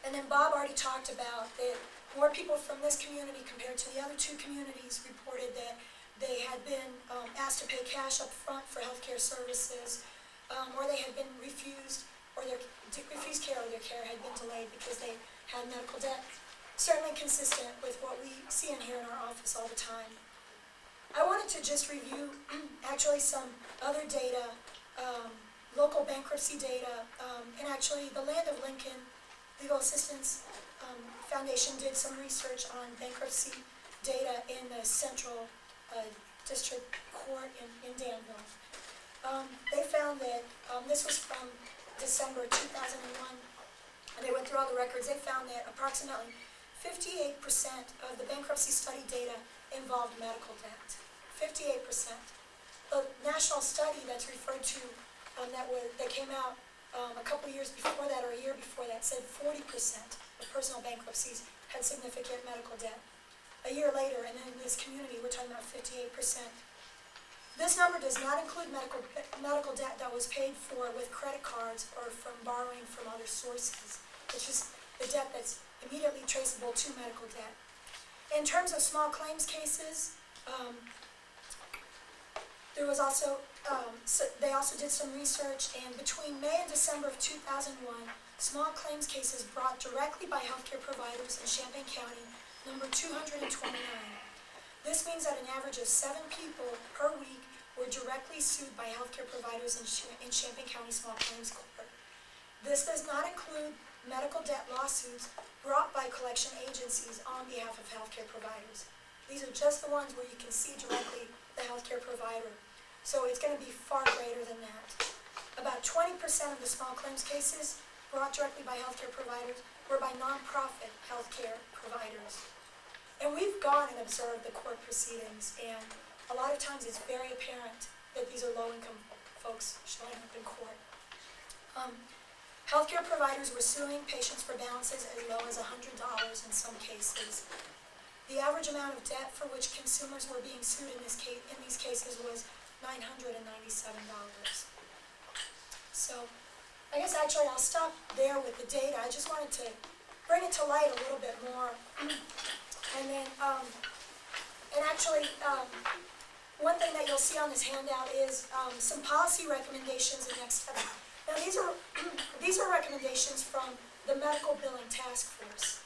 [SPEAKER 1] And then Bob already talked about that more people from this community compared to the other two communities reported that they had been asked to pay cash up front for healthcare services, or they had been refused care, or their care had been delayed because they had medical debt. Certainly consistent with what we see and hear in our office all the time. I wanted to just review actually some other data, local bankruptcy data, and actually the Land of Lincoln Legal Assistance Foundation did some research on bankruptcy data in the Central District Court in Danville. They found that, this was from December 2001, and they went through all the records. They found that approximately 58% of the bankruptcy study data involved medical debt. 58%. The national study that's referred to that came out a couple years before that, or a year before that, said 40% of personal bankruptcies had significant medical debt. A year later, and in this community, we're talking about 58%. This number does not include medical debt that was paid for with credit cards or from borrowing from other sources. It's just the debt that's immediately traceable to medical debt. In terms of small claims cases, there was also, they also did some research, and between May and December of 2001, small claims cases brought directly by healthcare providers in Champaign County number 229. This means that an average of 7 people per week were directly sued by healthcare providers in Champaign County Small Claims Court. This does not include medical debt lawsuits brought by collection agencies on behalf of healthcare providers. These are just the ones where you can see directly the healthcare provider. So it's going to be far greater than that. About 20% of the small claims cases brought directly by healthcare providers were by nonprofit healthcare providers. And we've gone and observed the court proceedings, and a lot of times it's very apparent that these are low-income folks showing up in court. Healthcare providers were suing patients for balances as low as $100 in some cases. The average amount of debt for which consumers were being sued in these cases was $997. So, I guess actually I'll stop there with the data. I just wanted to bring it to light a little bit more. And then, one thing that you'll see on this handout is some policy recommendations and next steps. Now these are recommendations from the Medical Billing Task Force.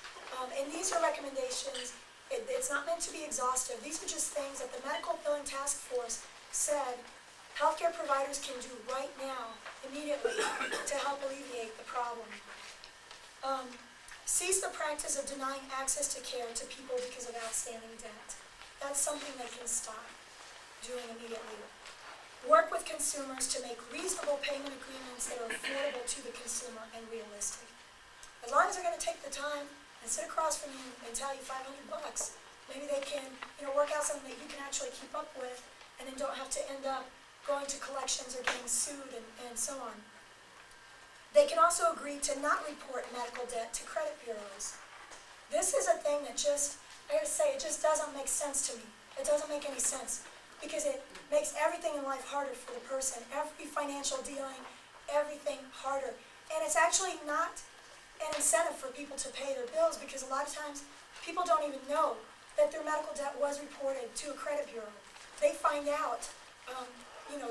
[SPEAKER 1] And these are recommendations, it's not meant to be exhaustive. These are just things that the Medical Billing Task Force said healthcare providers can do right now, immediately, to help alleviate the problem. Cease the practice of denying access to care to people because of outstanding debt. That's something they can stop doing immediately. Work with consumers to make reasonable payment agreements that are affordable to the consumer and realistic. As long as they're going to take the time and sit across from you and tell you $500, maybe they can, work out something that you can actually keep up with, and then don't have to end up going to collections or getting sued and so on. They can also agree to not report medical debt to credit bureaus. This is a thing that I gotta say, it just doesn't make sense to me. It doesn't make any sense, because it makes everything in life harder for the person, every financial dealing, everything harder. And it's actually not an incentive for people to pay their bills, because a lot of times people don't even know that their medical debt was reported to a credit bureau. They find out,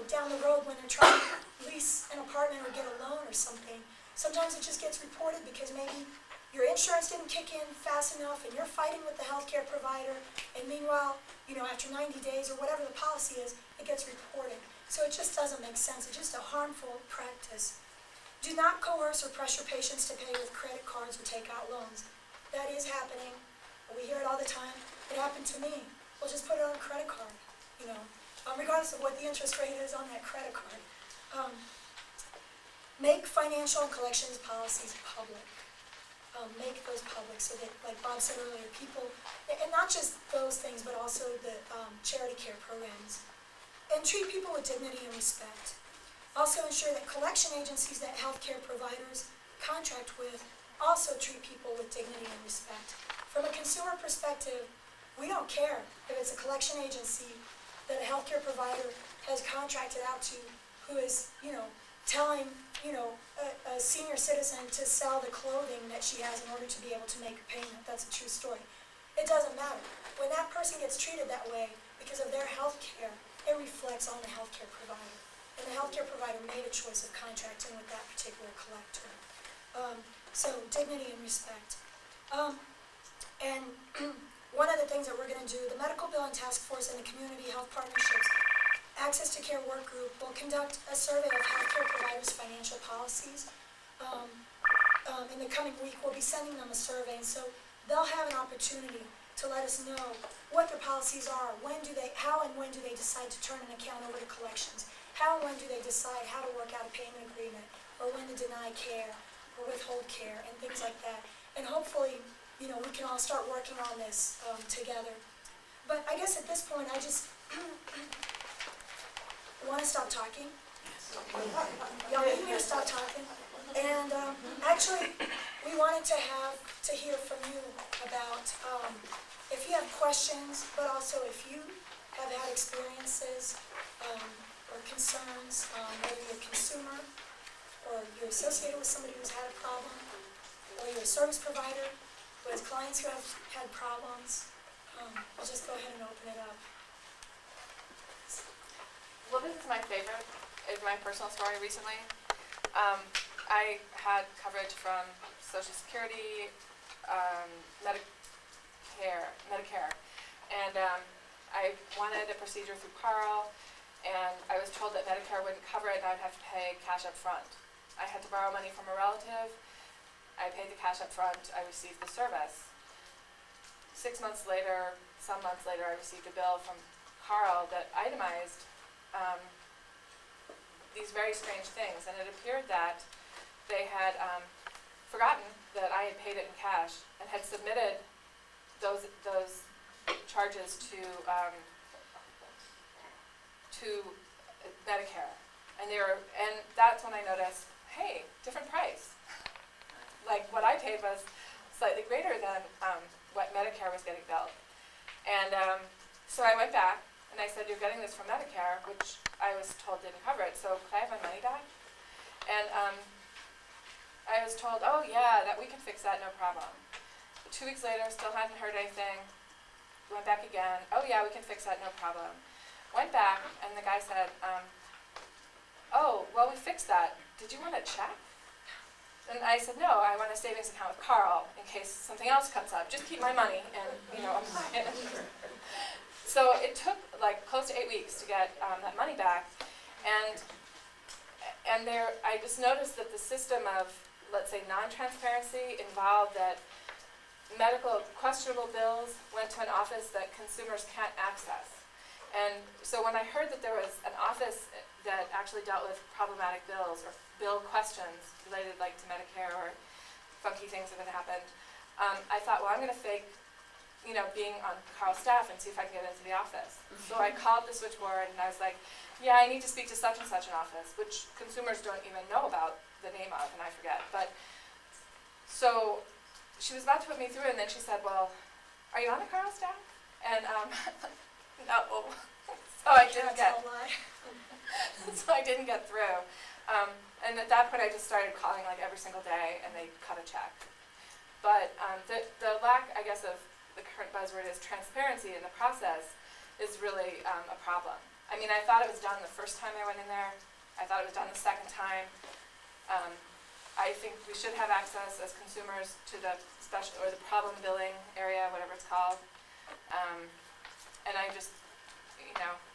[SPEAKER 1] down the road when they're trying to lease an apartment or get a loan or something. Sometimes it just gets reported because maybe your insurance didn't kick in fast enough and you're fighting with the healthcare provider, and meanwhile, after 90 days or whatever the policy is, it gets reported. So it just doesn't make sense. It's just a harmful practice. Do not coerce or pressure patients to pay with credit cards or take out loans. That is happening. We hear it all the time. It happened to me. We'll just put it on a credit card, regardless of what the interest rate is on that credit card. Make financial and collections policies public. Make those public so that, like Bob said earlier, people, and not just those things, but also the charity care programs. And treat people with dignity and respect. Also ensure that collection agencies that healthcare providers contract with also treat people with dignity and respect. From a consumer perspective, we don't care if it's a collection agency that a healthcare provider has contracted out to, who is, telling, a senior citizen to sell the clothing that she has in order to be able to make a payment. That's a true story. It doesn't matter. When that person gets treated that way because of their health care, it reflects on the healthcare provider. And the healthcare provider made a choice of contracting with that particular collector. So dignity and respect. And one of the things that we're going to do, the Medical Billing Task Force and the Community Health Partnerships Access to Care Work Group will conduct a survey of healthcare providers' financial policies. In the coming week, we'll be sending them a survey, and so they'll have an opportunity to let us know what their policies are, how and when do they decide to turn an account over to collections, how and when do they decide how to work out a payment agreement, or when to deny care, or withhold care, and things like that. And hopefully, we can all start working on this together. But I guess at this point, I just want to stop talking. Y'all need me to stop talking. And actually, we wanted to hear from you about if you have questions, but also if you have had experiences or concerns, whether you're a consumer or you're associated with somebody who's had a problem, or you're a service provider who has clients who have had problems. I'll just go ahead and open it up.
[SPEAKER 3] Well, this is my favorite. It's my personal story recently. I had coverage from Social Security, Medicare, and I wanted a procedure through Carl, and I was told that Medicare wouldn't cover it and I'd have to pay cash up front. I had to borrow money from a relative. I paid the cash up front. I received the service. 6 months later, some months later, I received a bill from Carl that itemized these very strange things, and it appeared that they had forgotten that I had paid it in cash and had submitted those charges to Medicare, and that's when I noticed, hey, different price. Like what I paid was slightly greater than what Medicare was getting billed. And so I went back and I said, you're getting this from Medicare, which I was told didn't cover it, so could I have my money back? And I was told, oh yeah, that we can fix that, no problem. 2 weeks later, still hadn't heard anything. Went back again, oh yeah, we can fix that, no problem. Went back and the guy said, oh, well we fixed that. Did you want a check? And I said, no, I want a savings account with Carl in case something else comes up. Just keep my money and, So it took like close to 8 weeks to get that money back. And I just noticed that the system of, let's say, non-transparency involved that medical questionable bills went to an office that consumers can't access. And so when I heard that there was an office that actually dealt with problematic bills or bill questions related like to Medicare or funky things that had happened, I thought, well, I'm going to fake, being on Carl's staff and see if I can get into the office. So I called the switchboard and I was like, yeah, I need to speak to such and such an office, which consumers don't even know about the name of, and I forget. But so she was about to put me through, and then she said, well, are you on the Carl staff? And no. So I didn't get. So I didn't get through. And at that point, I just started calling like every single day, and they cut a check. But the lack, I guess, of the current buzzword is transparency in the process is really a problem. I mean, I thought it was done the first time I went in there. I thought it was done the second time. I think we should have access as consumers to the special or the problem billing area, whatever it's called. And I just,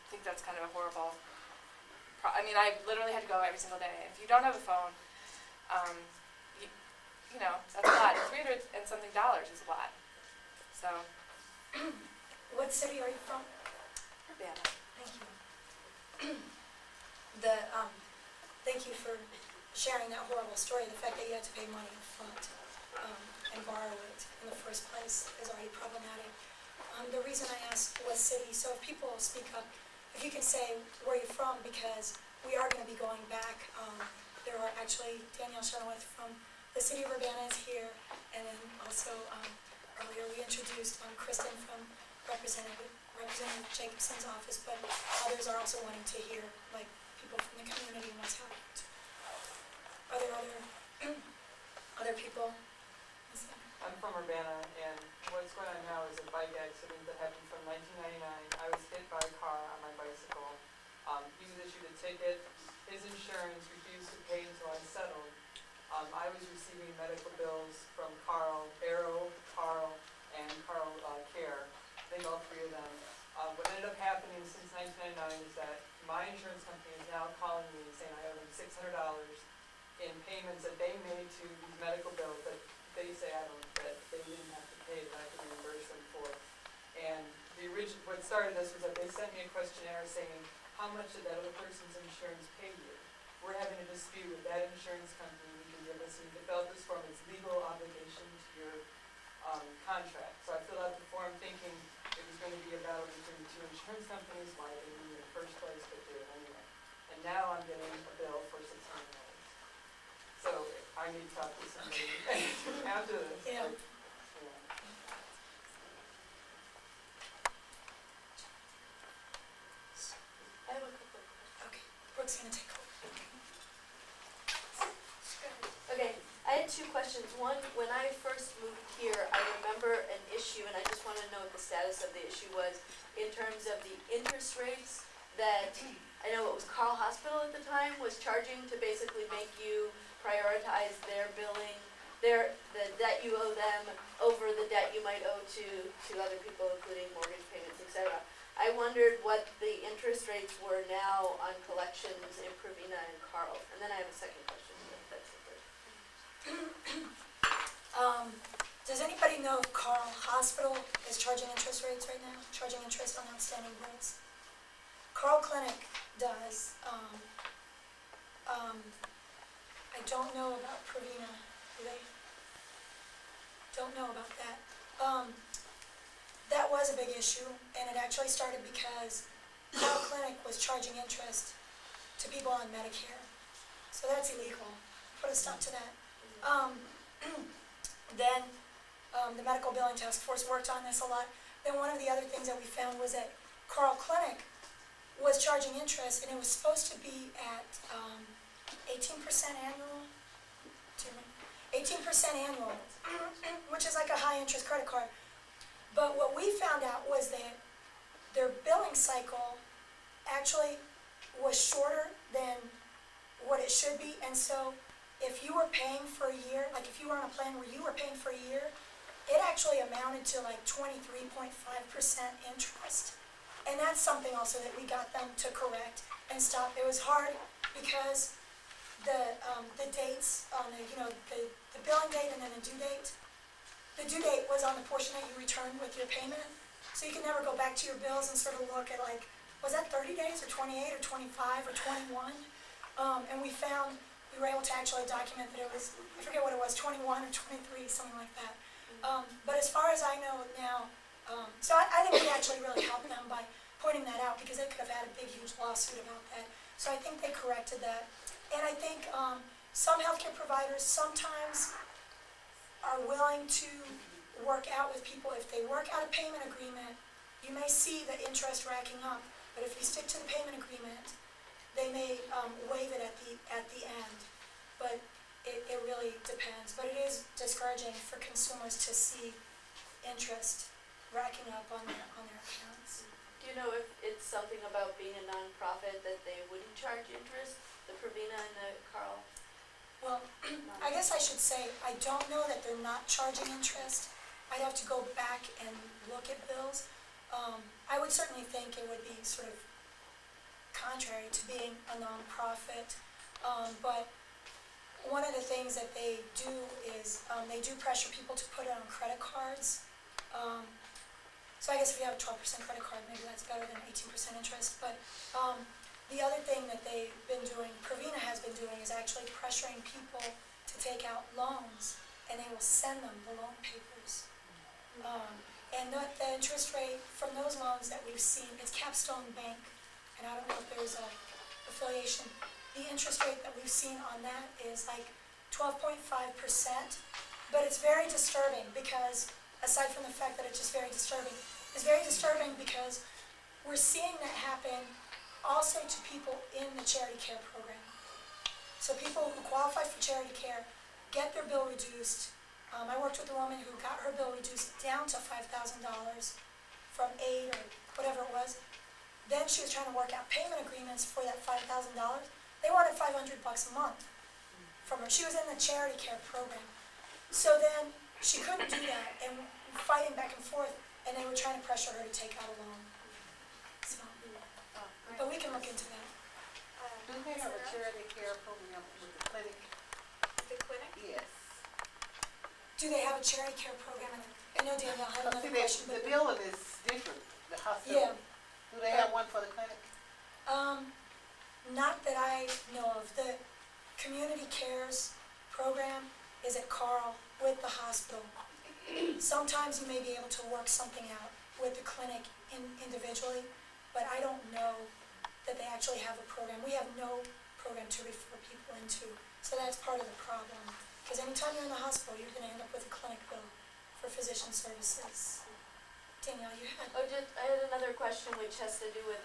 [SPEAKER 3] think that's kind of a horrible. I mean, I literally had to go every single day. If you don't have a phone, that's a lot. $300 and something is a lot. So.
[SPEAKER 1] What city are you from?
[SPEAKER 3] Urbana.
[SPEAKER 1] Thank you. Thank you for sharing that horrible story. The fact that you had to pay money up front and borrow it in the first place is already problematic. The reason I asked what city, so if people speak up, if you can say where you're from, because we are going to be going back. There are actually Danielle Chenoweth from the city of Urbana is here, and then also earlier we introduced Kristen from Representative Jacobson's office, but others are also wanting to hear, like, people from the community and what's happened. Are there other people?
[SPEAKER 4] I'm from Urbana, and what's going on now is a bike accident that happened from 1999. I was hit by a car on my bicycle. He was issued a ticket. His insurance refused to pay until I settled. I was receiving medical bills from Carl, Arrow, Carl, and Carl Care. I think all three of them. What ended up happening since 1999 is that my insurance company is now calling me and saying I owe them $600 in payments that they made to these medical bills that they say that they didn't have to pay, that I can reimburse them for. And what started this was that they sent me a questionnaire saying, how much did that other person's insurance pay you? We're having a dispute with that insurance company. We can give us, and you fill out this form, it's legal obligation to your contract. So I filled out the form thinking it was going to be a battle between the two insurance companies, why they didn't in the first place, but did it anyway. And now I'm getting a bill for $600. So I need to talk to somebody after this.
[SPEAKER 1] Yeah.
[SPEAKER 5] I have a couple of questions.
[SPEAKER 1] Okay, Brooke's gonna take over.
[SPEAKER 5] Okay, I had two questions. One, when I first moved here, I remember an issue, and I just want to know what the status of the issue was in terms of the interest rates that, I know it was Carl Hospital at the time, was charging to basically make you prioritize their billing, the debt you owe them over the debt you might owe to other people, including mortgage payments, etc. I wondered what the interest rates were now on collections in Provena and Carl. And then I have a second question, if that's the first.
[SPEAKER 1] Does anybody know if Carl Hospital is charging interest rates right now, charging interest on outstanding bills? Carl Clinic does. I don't know about Provena, do they? Don't know about that. That was a big issue, and it actually started because Carl Clinic was charging interest to people on Medicare. So that's illegal. Put a stop to that. Then the medical billing task force worked on this a lot. Then one of the other things that we found was that Carl Clinic was charging interest, and it was supposed to be at 18% annual. 18% annual, which is like a high interest credit card. But what we found out was that their billing cycle actually was shorter than what it should be. And so if you were paying for a year, like if you were on a plan where you were paying for a year, it actually amounted to like 23.5% interest. And that's something also that we got them to correct and stop. It was hard because the dates on the billing date and then the due date. The due date was on the portion that you returned with your payment, so you could never go back to your bills and sort of look at like, was that 30 days or 28 or 25 or 21? And we were able to actually document that it was, I forget what it was, 21 or 23, something like that. But as far as I know now, so I think we actually really helped them by pointing that out, because they could have had a big, huge lawsuit about that. So I think they corrected that. And I think some healthcare providers sometimes are willing to work out with people. If they work out a payment agreement, you may see the interest racking up. But if you stick to the payment agreement, they may waive it at the end. But it really depends. But it is discouraging for consumers to see interest racking up on their accounts.
[SPEAKER 5] Do you know if it's something about being a nonprofit that they wouldn't charge interest, the Provena and the Carl?
[SPEAKER 1] Well, I guess I should say, I don't know that they're not charging interest. I'd have to go back and look at bills. I would certainly think it would be sort of contrary to being a nonprofit. But one of the things that they do is they do pressure people to put it on credit cards. So I guess if you have a 12% credit card, maybe that's better than 18% interest. But the other thing that they've been doing, Provena has been doing, is actually pressuring people to take out loans, and they will send them the loan papers. And the interest rate from those loans that we've seen, it's Capstone Bank, and I don't know if there's a affiliation. The interest rate that we've seen on that is like 12.5%, but it's very disturbing because, aside from the fact that it's just very disturbing, it's very disturbing because we're seeing that happen also to people in the charity care program. So people who qualify for charity care get their bill reduced. I worked with a woman who got her bill reduced down to $5,000 from $8,000 or whatever it was. Then she was trying to work out payment agreements for that $5,000. They wanted $500 a month from her. She was in the charity care program. So then she couldn't do that, and fighting back and forth, and they were trying to pressure her to take out a loan. So, but we can look into that.
[SPEAKER 6] Do they have a charity care program with the clinic?
[SPEAKER 7] The clinic?
[SPEAKER 6] Yes.
[SPEAKER 1] Do they have a charity care program? I know Danielle had another
[SPEAKER 6] See,
[SPEAKER 1] question,
[SPEAKER 6] the
[SPEAKER 1] but
[SPEAKER 6] building is different, the hospital.
[SPEAKER 1] yeah,
[SPEAKER 6] Do they have one for the clinic?
[SPEAKER 1] not that I know of. The community cares program is at Carl with the hospital. Sometimes you may be able to work something out with the clinic individually, but I don't know that they actually have a program. We have no program to refer people into, so that's part of the problem. Because anytime you're in the hospital, you're going to end up with a clinic bill for physician services. Danielle, you had?
[SPEAKER 5] I had another question which has to do with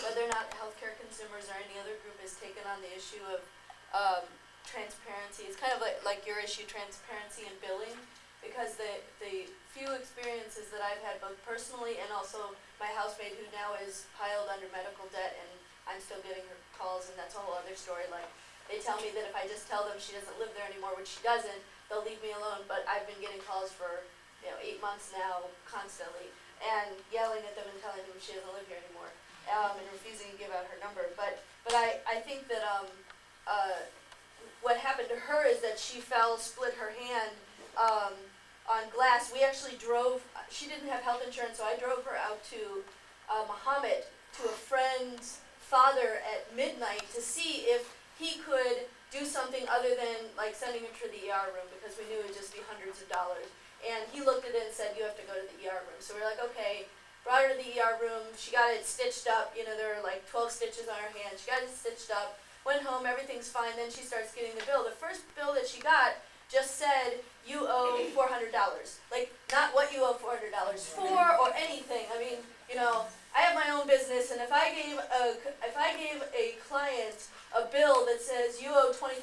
[SPEAKER 5] whether or not healthcare consumers or any other group has taken on the issue of transparency. It's kind of like your issue, transparency in billing, because the few experiences that I've had, both personally and also my housemate, who now is piled under medical debt, and I'm still getting her calls, and that's a whole other story. Like, they tell me that if I just tell them she doesn't live there anymore, which she doesn't, they'll leave me alone. But I've been getting calls for 8 months now, constantly. and yelling at them and telling them she doesn't live here anymore, and refusing to give out her number. But I think that what happened to her is that she fell, split her hand on glass. We actually drove. She didn't have health insurance, so I drove her out to Muhammad, to a friend's father at midnight to see if he could do something other than like sending her to the ER room, because we knew it would just be hundreds of dollars. And he looked at it and said, you have to go to the ER room. So we're like, okay, brought her to the ER room. She got it stitched up. You know, there were like 12 stitches on her hand. She got it stitched up, went home, everything's fine. Then she starts getting the bill. The first bill that she got just said, you owe $400. Like, not what you owe $400 for or anything. I mean, you know, I have my own business, and if I gave a client a bill that says you owe $20,000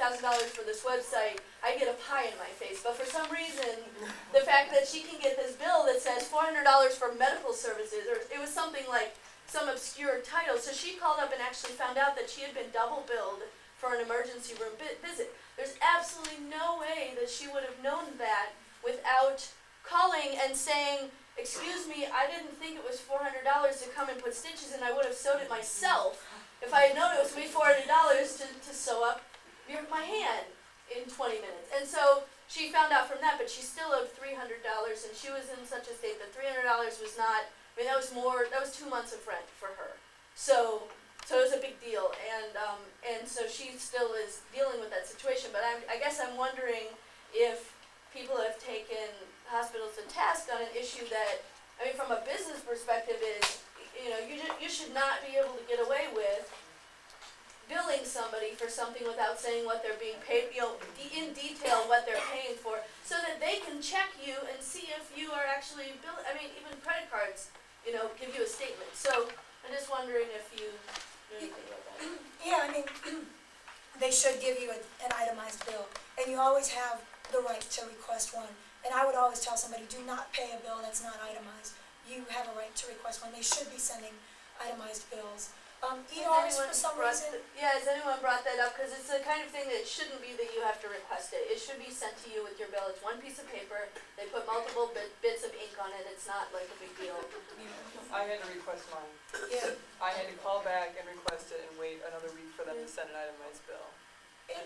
[SPEAKER 5] for this website, I get a pie in my face. But for some reason, the fact that she can get this bill that says $400 for medical services, or it was something like some obscure title. So she called up and actually found out that she had been double billed for an emergency room visit. There's absolutely no way that she would have known that without calling and saying, excuse me, I didn't think it was $400 to come and put stitches in. I would have sewed it myself if I had known it was going to be $400 to sew up my hand in 20 minutes. And so she found out from that, but she still owed $300, and she was in such a state that $300 was not, I mean, that was 2 months of rent for her. So it was a big deal, and so she still is dealing with that situation. But I guess I'm wondering if people have taken hospitals to task on an issue that, I mean, from a business perspective is, you know, you should not be able to get away with billing somebody for something without saying what they're being paid, you know, in detail what they're paying for, so that they can check you and see if you are actually billing. I mean, even credit cards, you know, give you a statement. So I'm just wondering if you know anything about that.
[SPEAKER 1] Yeah, I mean, they should give you an itemized bill, and you always have the right to request one. And I would always tell somebody, do not pay a bill that's not itemized. You have a right to request one. They should be sending itemized bills. ERs, for some reason,
[SPEAKER 5] Has anyone brought that up? Because it's the kind of thing that it shouldn't be that you have to request it. It should be sent to you with your bill. It's one piece of paper. They put multiple bits of ink on it. It's not like a big deal.
[SPEAKER 4] I had to request mine.
[SPEAKER 1] yeah.
[SPEAKER 4] I had to call back and request it and wait another week for them to send an itemized bill.
[SPEAKER 1] Do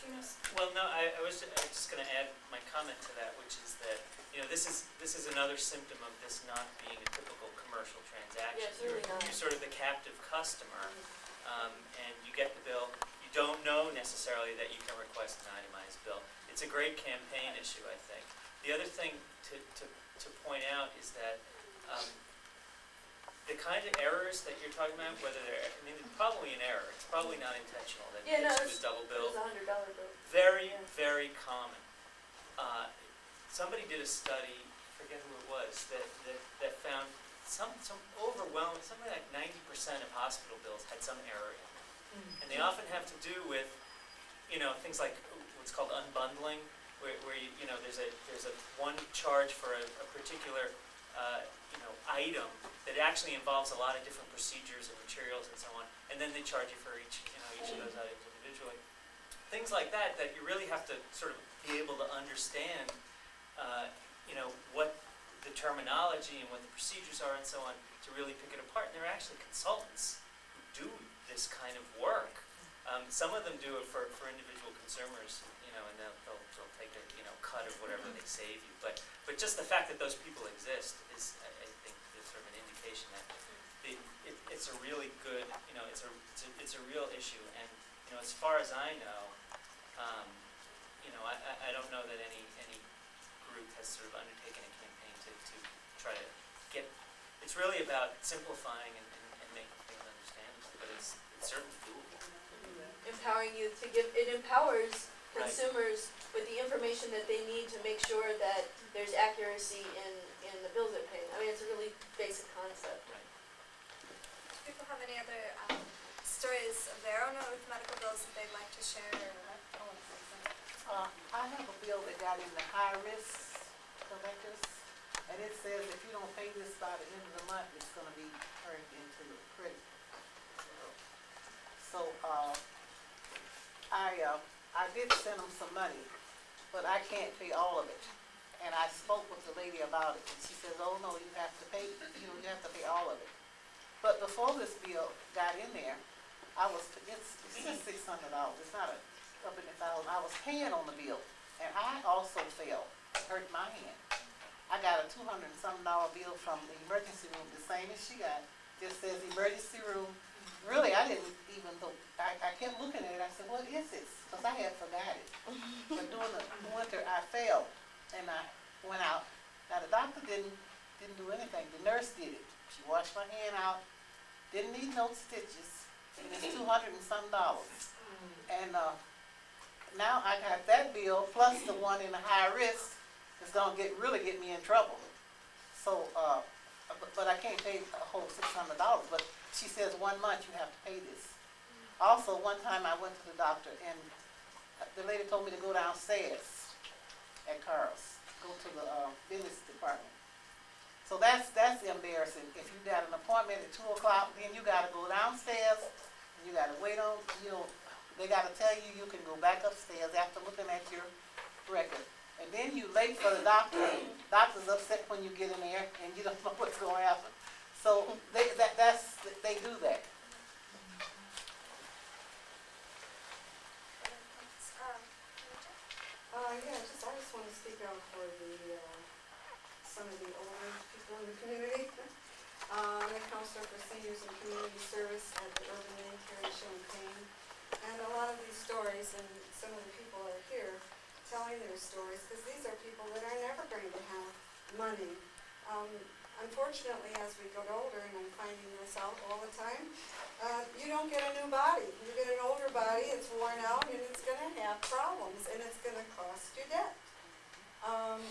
[SPEAKER 1] you know?
[SPEAKER 2] Well, no, I was just going to add my comment to that, which is that, you know, this is another symptom of this not being a typical commercial transaction.
[SPEAKER 5] Yeah, it's really not.
[SPEAKER 2] You're sort of the captive customer, and you get the bill. You don't know necessarily that you can request an itemized bill. It's a great campaign issue, I think. The other thing to point out is that the kind of errors that you're talking about, whether they're, I mean, it's probably an error. It's probably not intentional that she was double
[SPEAKER 5] It
[SPEAKER 2] billed.
[SPEAKER 5] was $100 bill.
[SPEAKER 2] Very, very common. Somebody did a study, I forget who it was, that found some overwhelming, something like 90% of hospital bills had some error in them. And they often have to do with, you know, things like what's called unbundling, where you know, there's a one charge for a particular you know, item that actually involves a lot of different procedures and materials and so on, and then they charge you for each of those items individually. Things like that you really have to sort of be able to understand, you know, what the terminology and what the procedures are and so on to really pick it apart. And there are actually consultants who do this kind of work. Some of them do it for individual consumers, you know, and they'll take a, you know, cut of whatever they save you. But just the fact that those people exist is, I think, is sort of an indication that it's a really good, you know, it's a real issue. And, you know, as far as I know, you know, I don't know that any group has sort of undertaken a campaign to try to get. It's really about simplifying and making things understandable, but it's certainly doable.
[SPEAKER 5] Empowering you to give, it empowers
[SPEAKER 2] Right.
[SPEAKER 5] consumers with the information that they need to make sure that there's accuracy in the bills they're paying. I mean, it's a really basic concept.
[SPEAKER 2] Right.
[SPEAKER 7] Do people have any other stories of their own with medical bills that they'd like to share?
[SPEAKER 6] I have a bill that got in the high-risk collectors, and it says if you don't pay this by the end of the month, it's gonna be turned into your credit. So, I did send them some money, but I can't pay all of it. And I spoke with the lady about it, and she says, oh, no, you have to pay, you have to pay all of it. But before this bill got in there, it's just $600, it's not up in the thousand. I was paying on the bill, and I also fell, hurt my hand. I got a $200 and something bill from the emergency room, the same as she got, just says emergency room. Really, I didn't even know, I kept looking at it, I said, what is this? Because I had forgot it. But during the winter, I fell, and I went out. Now, the doctor didn't do anything, the nurse did it. She washed my hand out, didn't need no stitches, and it's $200 and something. And now I got that bill, plus the one in the high risk, is gonna really get me in trouble. So, but I can't pay a whole $600, but she says 1 month you have to pay this. Also, one time I went to the doctor, and the lady told me to go downstairs at Carl's, go to the business department. So that's embarrassing. If you got an appointment at 2 o'clock, then you gotta go downstairs, and you gotta wait on, they gotta tell you you can go back upstairs after looking at your record. And then you late for the doctor. Doctor's upset when you get in there, and you don't know what's gonna happen. So they do that.
[SPEAKER 8] I just want to speak out for some of the older people in the community. I'm a counselor for seniors and community service at the Urban League here in Champaign. And a lot of these stories, and some of the people are here telling their stories, because these are people that are never going to have money. Unfortunately, as we get older, and I'm finding this out all the time, you don't get a new body. You get an older body, it's worn out, and it's going to have problems, and it's going to cost you debt. I'm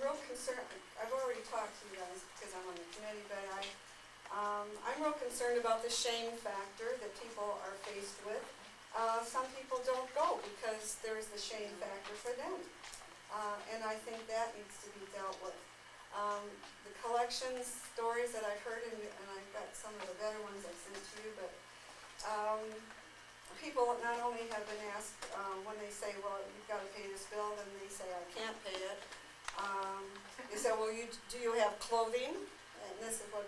[SPEAKER 8] real concerned. I've already talked to you guys because I'm on the committee, but I'm real concerned about the shame factor that people are faced with. Some people don't go because there's the shame factor for them, and I think that needs to be dealt with. The collections stories that I've heard, and I've got some of the better ones I've sent to you, but people not only have been asked when they say, well, you've got to pay this bill, then they say, I can't pay it. They say, well, do you have clothing? And this is what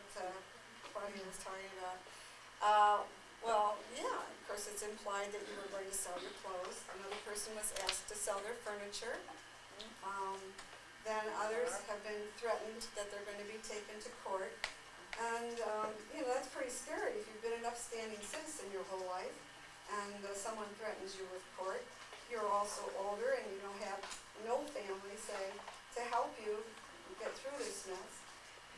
[SPEAKER 8] Claudia was talking about. Well, yeah, of course it's implied that you were going to sell your clothes. Another person was asked to sell their furniture. Then others have been threatened that they're going to be taken to court. And, that's pretty scary if you've been an upstanding citizen your whole life and someone threatens you with court. You're also older and you don't have no family, say, to help you get through this mess.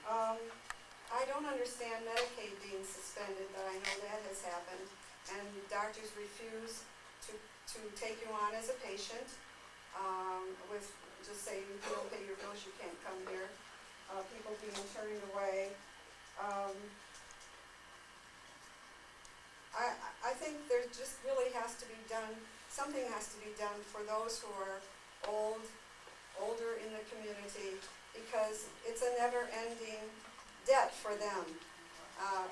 [SPEAKER 8] I don't understand Medicaid being suspended, but I know that has happened. And doctors refuse to take you on as a patient with just saying, if you don't pay your bills, you can't come here. People being turned away. I think there just really has to be done, something has to be done for those who are older in the community, because it's a never-ending debt for them,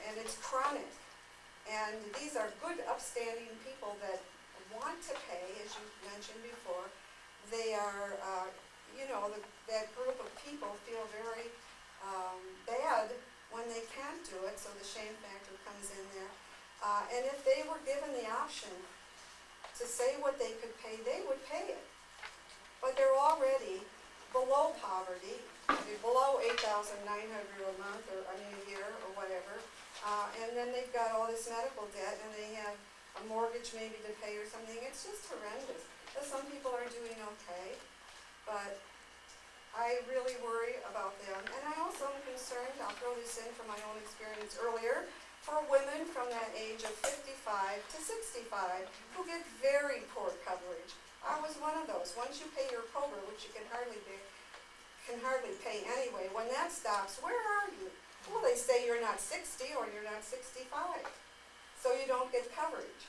[SPEAKER 8] and it's chronic. And these are good, upstanding people that want to pay, as you mentioned before. They are, that group of people feel very bad when they can't do it, so the shame factor comes in there. And if they were given the option to say what they could pay, they would pay it. But they're already below poverty, they're below $8,900 a year or whatever. And then they've got all this medical debt, and they have a mortgage maybe to pay or something. It's just horrendous. But some people are doing okay, but I really worry about them. And I also am concerned, I'll throw this in from my own experience earlier, for women from that age of 55 to 65 who get very poor coverage. I was one of those. Once you pay your COBRA, which you can hardly pay anyway, when that stops, where are you? Well, they say you're not 60 or you're not 65, so you don't get coverage.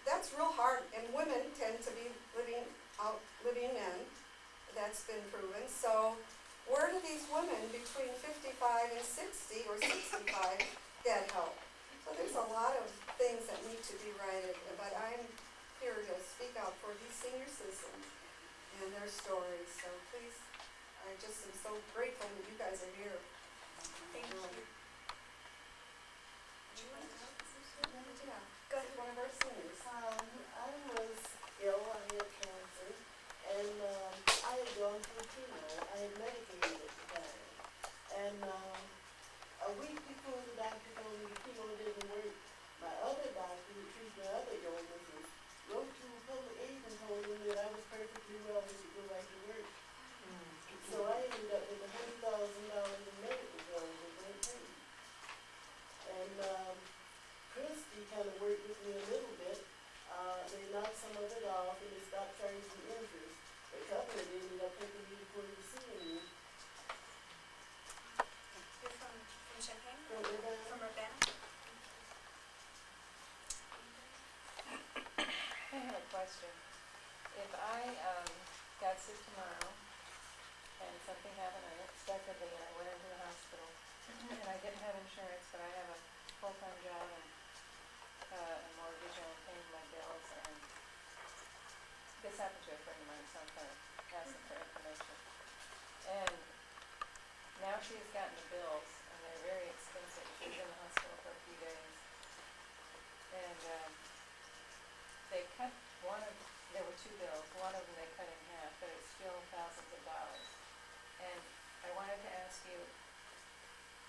[SPEAKER 8] That's real hard, and women tend to be living men. That's been proven. So where do these women between 55 and 60 or 65 get help? So there's a lot of things that need to be righted, but I'm here to speak out for these senior citizens. And your stories, so please, I just am so grateful that you guys are here.
[SPEAKER 7] Thank you.
[SPEAKER 8] Yeah,
[SPEAKER 7] Go ahead.
[SPEAKER 8] one of our seniors.
[SPEAKER 9] I was ill, I had cancer, and I had gone through chemo. I had medicated at the time. And a week before the doctor told me the chemo didn't work, my other doctor who treated my other illnesses wrote to public aid and told them that I was perfectly well and could go back to work. So I ended up with $100,000 in medical bills that weren't paid. And Christy kind of worked with me a little bit. They knocked some of it off and they stopped charging interest. The company ended up taking me to court and suing me.
[SPEAKER 7] You're from Champaign?
[SPEAKER 9] From Urbana.
[SPEAKER 7] From Urbana?
[SPEAKER 3] I have a question. If I got sick tomorrow and something happened unexpectedly and I went into the hospital and I didn't have insurance, but I have a full-time job and a mortgage and I'm paying my bills, and this happened to a friend of mine, so I'm kind of asking for information. And now she has gotten the bills and they're very expensive. She was in the hospital for a few days. And they cut there were two bills, one of them they cut in half, but it's still thousands of dollars. And I wanted to ask you,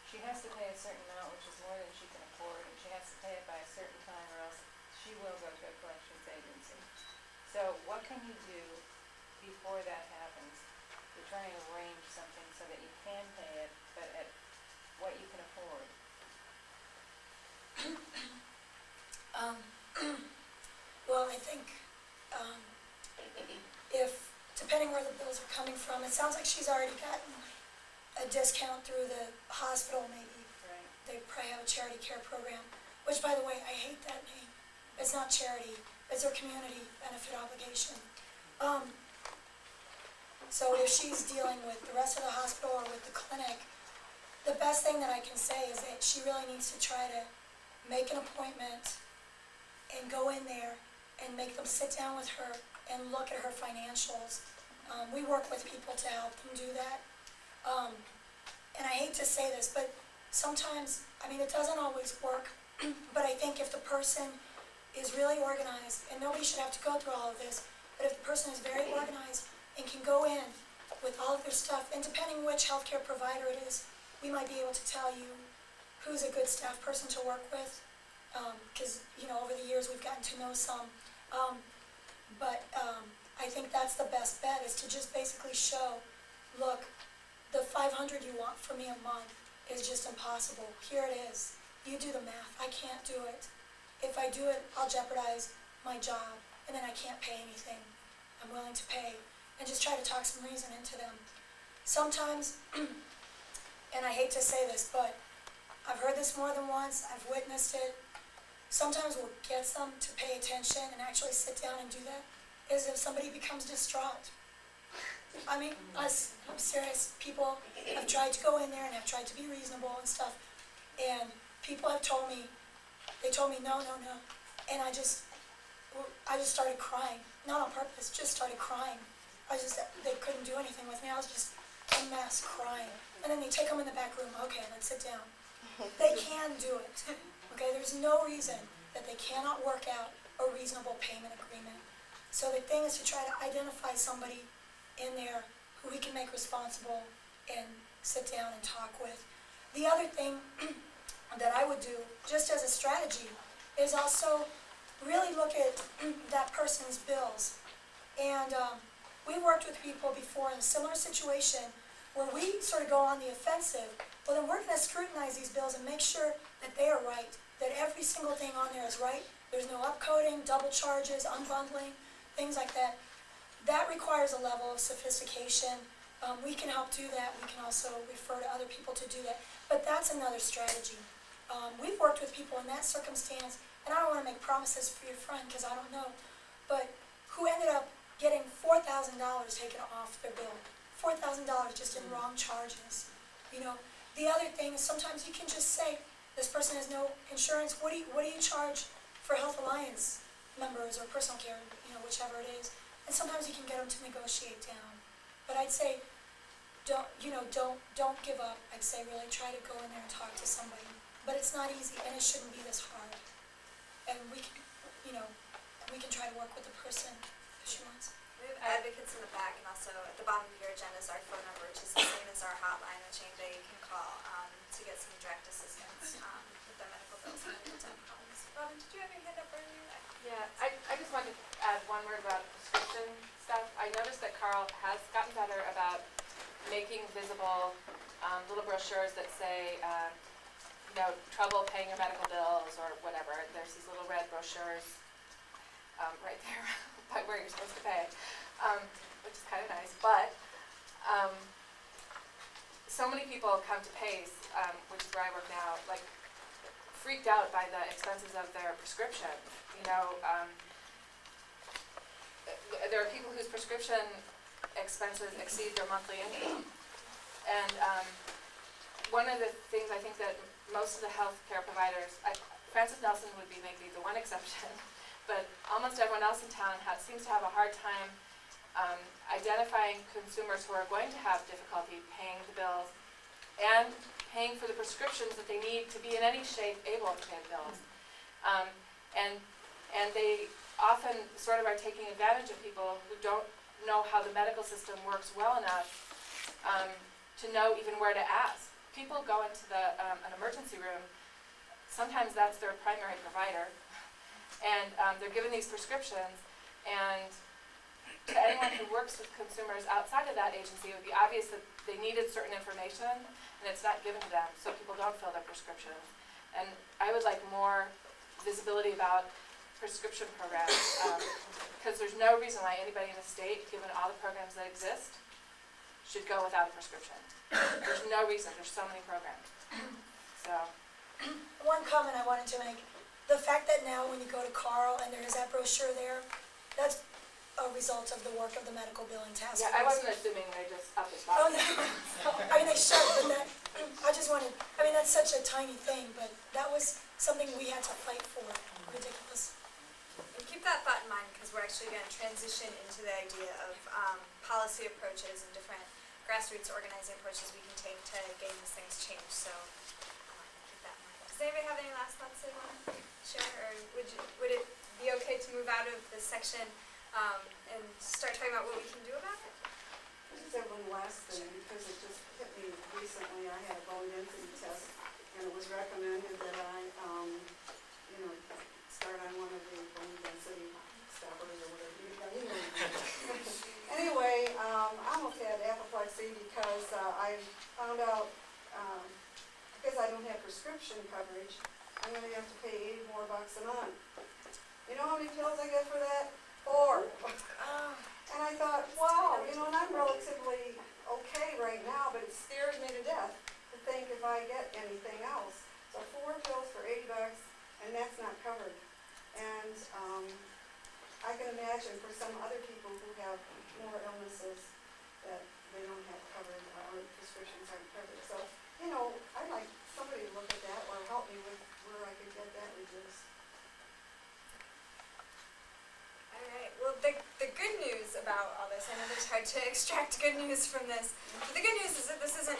[SPEAKER 3] she has to pay a certain amount, which is more than she can afford, and she has to pay it by a certain time or else she will go to a collections agency. So what can you do before that happens to try and arrange something so that you can pay it, but at what you can afford?
[SPEAKER 1] Well, I think if, depending where the bills are coming from, it sounds like she's already gotten a discount through the hospital maybe.
[SPEAKER 3] Right.
[SPEAKER 1] They probably have a charity care program, which, by the way, I hate that name. It's not charity, it's a community benefit obligation. So if she's dealing with the rest of the hospital or with the clinic, the best thing that I can say is that she really needs to try to make an appointment and go in there and make them sit down with her and look at her financials. We work with people to help them do that. And I hate to say this, but sometimes, I mean, it doesn't always work, but I think if the person is really organized, and nobody should have to go through all of this, but if the person is very organized and can go in with all of their stuff, and depending which healthcare provider it is, we might be able to tell you who's a good staff person to work with, because, over the years we've gotten to know some. But I think that's the best bet, is to just basically show, look, the $500 you want from me a month is just impossible. Here it is. You do the math. I can't do it. If I do it, I'll jeopardize my job, and then I can't pay anything. I'm willing to pay, and just try to talk some reason into them. Sometimes, and I hate to say this, but I've heard this more than once, I've witnessed it, sometimes what gets them to pay attention and actually sit down and do that is if somebody becomes distraught. I mean, I'm serious, people have tried to go in there and have tried to be reasonable and stuff, and people have told me, no, and I just started crying, not on purpose, just started crying. They couldn't do anything with me, I was just a mess crying. And then they take them in the back room, okay, let's sit down. They can do it, okay, there's no reason that they cannot work out a reasonable payment agreement. So the thing is to try to identify somebody in there who we can make responsible and sit down and talk with. The other thing that I would do, just as a strategy, is also really look at that person's bills. And we've worked with people before in a similar situation where we sort of go on the offensive. Well, then we're going to scrutinize these bills and make sure that they are right, that every single thing on there is right. There's no upcoding, double charges, unbundling, things like that. That requires a level of sophistication. We can help do that. We can also refer to other people to do that. But that's another strategy. We've worked with people in that circumstance, and I don't want to make promises for your friend because I don't know, but who ended up getting $4,000 taken off their bill. $4,000 just in wrong charges. The other thing is sometimes you can just say, this person has no insurance, what do you charge for Health Alliance members or personal care, whichever it is. and sometimes you can get them to negotiate down. But I'd say, don't give up. I'd say really try to go in there and talk to somebody. But it's not easy, and it shouldn't be this hard. And we can try to work with the person if she wants.
[SPEAKER 7] We have advocates in the back, and also at the bottom of your agenda is our phone number, which is the same as our hotline, which anybody can call to get some direct assistance with their medical bills and medical debt problems. Robin, did you have your hand up earlier?
[SPEAKER 3] Yeah, I just wanted to add one word about prescription stuff. I noticed that Carl has gotten better about making visible little brochures that say, trouble paying your medical bills or whatever. There's these little red brochures right there by where you're supposed to pay, which is kind of nice. But so many people come to PACE, which is where I work now, like freaked out by the expenses of their prescription. There are people whose prescription expenses exceed their monthly income. And one of the things I think that most of the healthcare providers, Francis Nelson would be maybe the one exception, but almost everyone else in town seems to have a hard time identifying consumers who are going to have difficulty paying the bills and paying for the prescriptions that they need to be in any shape able to pay the bills. And they often sort of are taking advantage of people who don't know how the medical system works well enough to know even where to ask. People go into an emergency room, sometimes that's their primary provider, and they're given these prescriptions, and to anyone who works with consumers outside of that agency, it would be obvious that they needed certain information, and it's not given to them, so people don't fill their prescriptions. And I would like more visibility about prescription programs, because there's no reason why anybody in the state, given all the programs that exist, should go without a prescription. There's no reason, there's so many programs. So.
[SPEAKER 1] One comment I wanted to make, the fact that now when you go to Carl and there is that brochure there, that's a result of the work of the medical billing task force.
[SPEAKER 3] Yeah, I wasn't assuming they just upped the
[SPEAKER 1] Oh,
[SPEAKER 3] cost.
[SPEAKER 1] no. I mean, they should, but that's such a tiny thing, but that was something we had to fight for. Ridiculous.
[SPEAKER 7] And keep that thought in mind, because we're actually going to transition into the idea of policy approaches and different grassroots organizing approaches we can take to getting these things changed. So keep that in mind. Does anybody have any last thoughts they want to share, or would it be okay to move out of this section and start talking about what we can do about it?
[SPEAKER 8] I just have one last thing, because it just hit me recently. I had a bone density test, and it was recommended that I, start on one of the bone density stoppers or whatever. Anyway, I almost had apoplexy because I found out, because I don't have prescription coverage, I'm going to have to pay $80 more a month. You know how many pills I get for that? 4. And I thought, wow, and I'm relatively okay right now, but it scares me to death to think if I get anything else. So 4 pills for $80, and that's not covered. And I can imagine for some other people who have more illnesses that they don't have covered, or prescriptions aren't covered. So, I'd like somebody to look at that or help me with where I could get that reduced.
[SPEAKER 7] All right. Well, the good news about all this, I know it's hard to extract good news from this, but the good news is that this is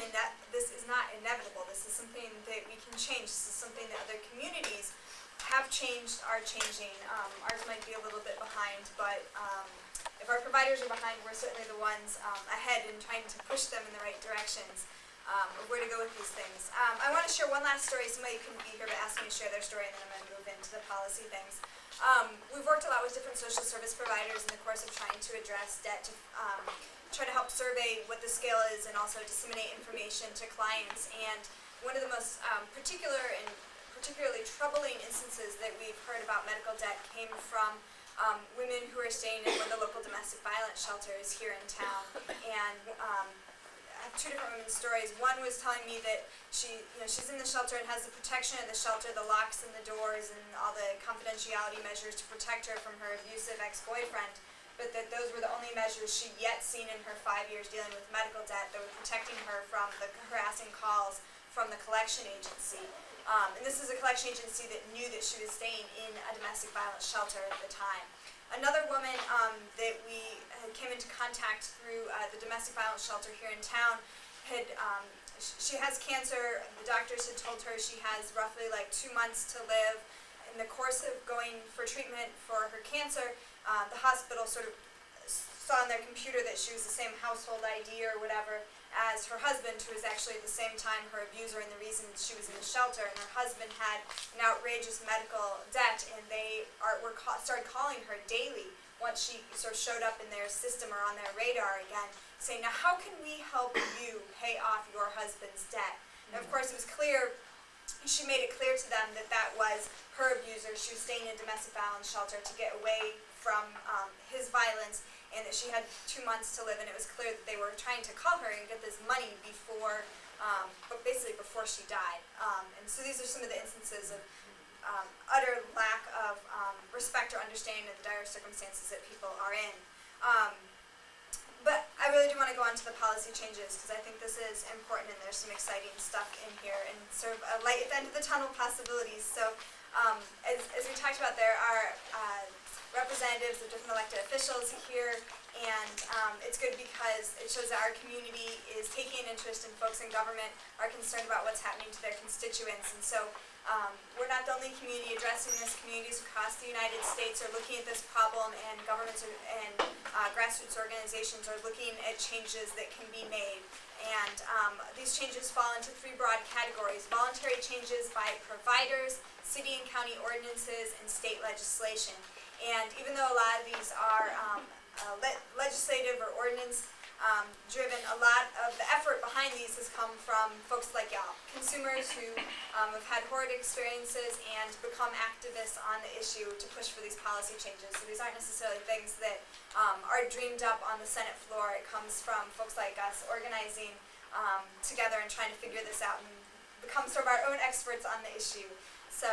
[SPEAKER 7] not inevitable. This is something that we can change. This is something that other communities have changed, are changing. Ours might be a little bit behind, but if our providers are behind, we're certainly the ones ahead in trying to push them in the right directions of where to go with these things. I want to share one last story. Somebody couldn't be here but asked me to share their story, and then I'm going to move into the policy things. We've worked a lot with different social service providers in the course of trying to address debt, to try to help survey what the scale is and also disseminate information to clients. And one of the most particularly troubling instances that we've heard about medical debt came from women who are staying in one of the local domestic violence shelters here in town. And I have 2 different women's stories. One was telling me that she's in the shelter and has the protection of the shelter, the locks and the doors and all the confidentiality measures to protect her from her abusive ex-boyfriend, but that those were the only measures she'd yet seen in her 5 years dealing with medical debt that were protecting her from the harassing calls from the collection agency. And this is a collection agency that knew that she was staying in a domestic violence shelter at the time. another woman that we came into contact through the domestic violence shelter here in town had, she has cancer. The doctors had told her she has roughly like 2 months to live. In the course of going for treatment for her cancer, the hospital sort of saw on their computer that she was the same household ID or whatever as her husband, who was actually at the same time her abuser and the reason she was in the shelter. And her husband had an outrageous medical debt, and they started calling her daily once she sort of showed up in their system or on their radar again, saying, now how can we help you pay off your husband's debt? And of course it was clear, she made it clear to them that that was her abuser. She was staying in a domestic violence shelter to get away from his violence, and that she had 2 months to live, and it was clear that they were trying to call her and get this money before, but basically before she died. And so these are some of the instances of utter lack of respect or understanding of the dire circumstances that people are in. But I really do want to go on to the policy changes, because I think this is important and there's some exciting stuff in here and sort of a light at the end of the tunnel possibilities. So as we talked about, there are representatives of different elected officials here, and it's good because it shows that our community is taking an interest, and folks in government are concerned about what's happening to their constituents. And so we're not the only community addressing this. Communities across the United States are looking at this problem, and governments and grassroots organizations are looking at changes that can be made. And these changes fall into 3 broad categories: voluntary changes by providers, city and county ordinances, and state legislation. And even though a lot of these are legislative or ordinance driven, a lot of the effort behind these has come from folks like y'all, consumers who have had horrid experiences and become activists on the issue to push for these policy changes. So these aren't necessarily things that are dreamed up on the Senate floor. It comes from folks like us organizing together and trying to figure this out and become sort of our own experts on the issue. So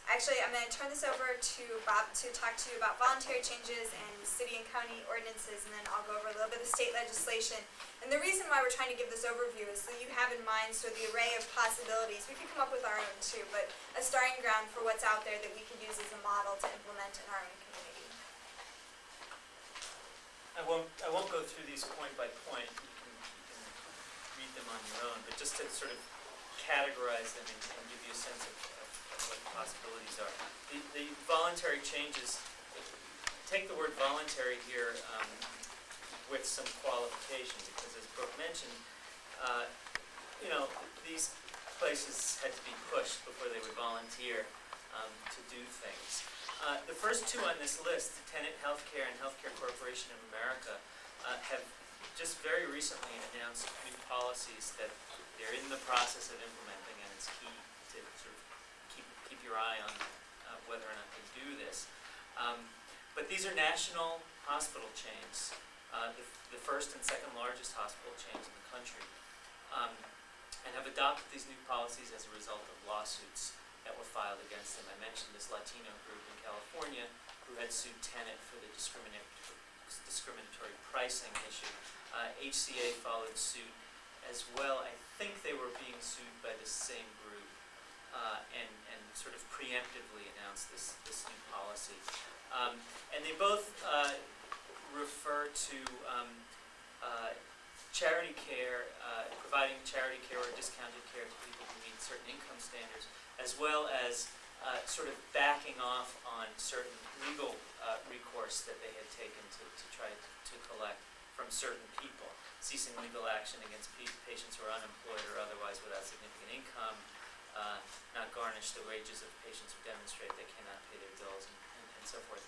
[SPEAKER 7] actually, I'm going to turn this over to Bob to talk to you about voluntary changes and city and county ordinances, and then I'll go over a little bit of state legislation. And the reason why we're trying to give this overview is so you have in mind sort of the array of possibilities. We could come up with our own too, but a starting ground for what's out there that we could use as a model to implement in our own community.
[SPEAKER 2] I won't go through these point by point. You can read them on your own, but just to sort of categorize them and give you a sense of what the possibilities are. The voluntary changes, take the word voluntary here with some qualification, because as Brooke mentioned, these places had to be pushed before they would volunteer to do things. The first 2 on this list, Tenet Healthcare and Healthcare Corporation of America, have just very recently announced new policies that they're in the process of implementing, and it's key to sort of keep your eye on whether or not they do this. But these are national hospital chains, the first and second largest hospital chains in the country, and have adopted these new policies as a result of lawsuits that were filed against them. I mentioned this Latino group in California who had sued Tenet for the discriminatory pricing issue. HCA followed suit as well. I think they were being sued by the same group, and sort of preemptively announced this new policy. And they both refer to charity care, providing charity care or discounted care to people who meet certain income standards, as well as sort of backing off on certain legal recourse that they had taken to try to collect from certain people, ceasing legal action against patients who are unemployed or otherwise without significant income, not garnish the wages of patients who demonstrate they cannot pay their bills, and so forth.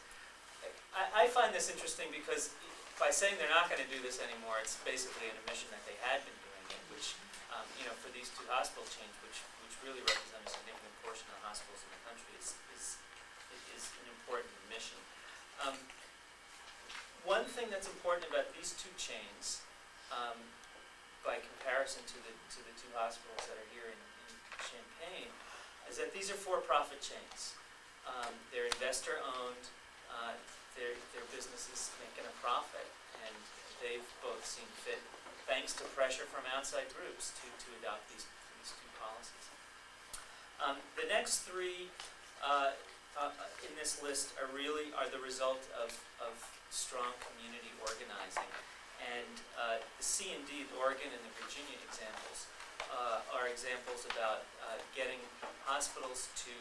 [SPEAKER 2] I find this interesting because by saying they're not going to do this anymore, it's basically an admission that they had been doing it, which, for these 2 hospital chains, which really represent a significant portion of hospitals in the country, is an important admission. One thing that's important about these 2 chains, by comparison to the 2 hospitals that are here in Champaign, is that these are for-profit chains. They're investor-owned. Their businesses making a profit, and they've both seen fit, thanks to pressure from outside groups, to adopt these 2 policies. The next 3 in this list are the result of strong community organizing. And the C and D, the Oregon and the Virginia examples, are examples about getting hospitals to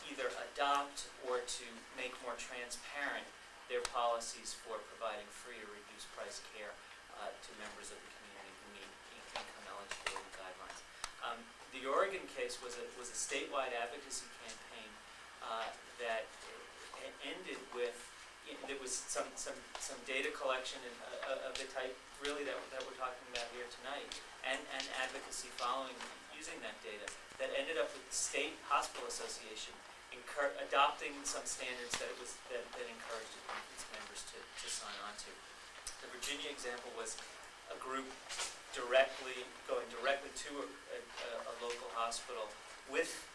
[SPEAKER 2] either adopt or to make more transparent their policies for providing free or reduced price care to members of the community who meet income eligibility guidelines. The Oregon case was a statewide advocacy campaign that ended with, there was some data collection of the type really that we're talking about here tonight, and advocacy following using that data that ended up with the State Hospital Association adopting some standards that encouraged its members to sign on to. The Virginia example was a group going directly to a local hospital with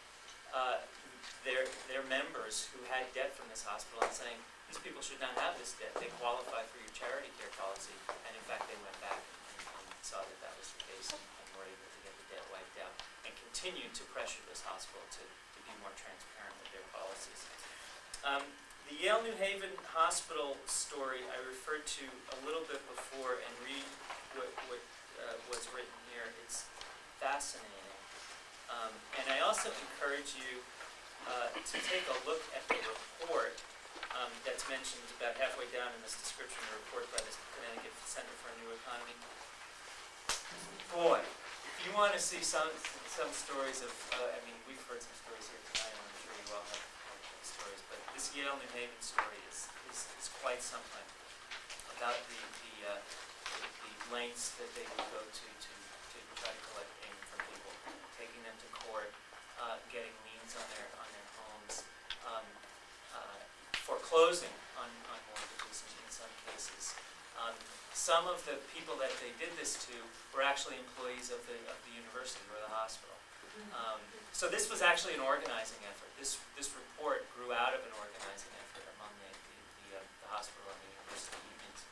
[SPEAKER 2] their members who had debt from this hospital and saying, these people should not have this debt, they qualify for your charity care policy, and in fact they went back and saw that was the case and were able to get the debt wiped out, and continued to pressure this hospital to be more transparent with their policies. The Yale New Haven Hospital story I referred to a little bit before, and read what was written here. It's fascinating. And I also encourage you to take a look at the report that's mentioned about halfway down in this description, the report by the Connecticut Center for a New Economy. Boy, if you want to see some stories of, I mean, we've heard some stories here tonight, and I'm sure you all have stories, but this Yale New Haven story is quite something about the lengths that they would go to try to collect payment from people, taking them to court, getting liens on their homes, foreclosing on mortgages in some cases. Some of the people that they did this to were actually employees of the university or the hospital. So this was actually an organizing effort. This report grew out of an organizing effort among the hospital and the university unions.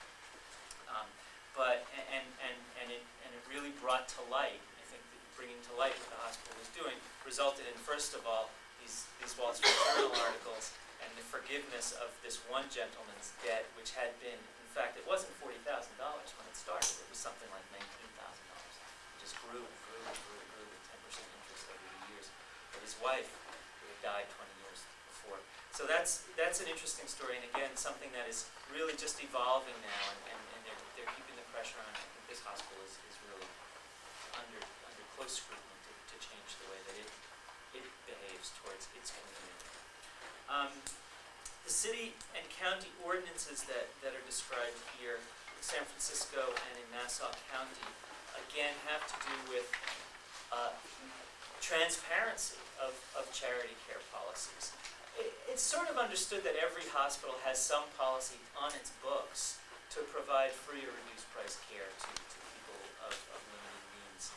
[SPEAKER 2] It really brought to light, I think, bringing to light what the hospital was doing, resulted in, first of all, these Wall Street Journal articles and the forgiveness of this one gentleman's debt, which had been, in fact, it wasn't $40,000 when it started. It was something like $19,000. It just grew and grew and grew and grew with 10% interest over the years. But his wife, who had died 20 years before. So that's an interesting story, and again, something that is really just evolving now, and they're keeping the pressure on. I think this hospital is really under close scrutiny to change the way that it behaves towards its community. The city and county ordinances that are described here in San Francisco and in Nassau County, again, have to do with transparency of charity care policies. It's sort of understood that every hospital has some policy on its books to provide free or reduced price care to people of limited means.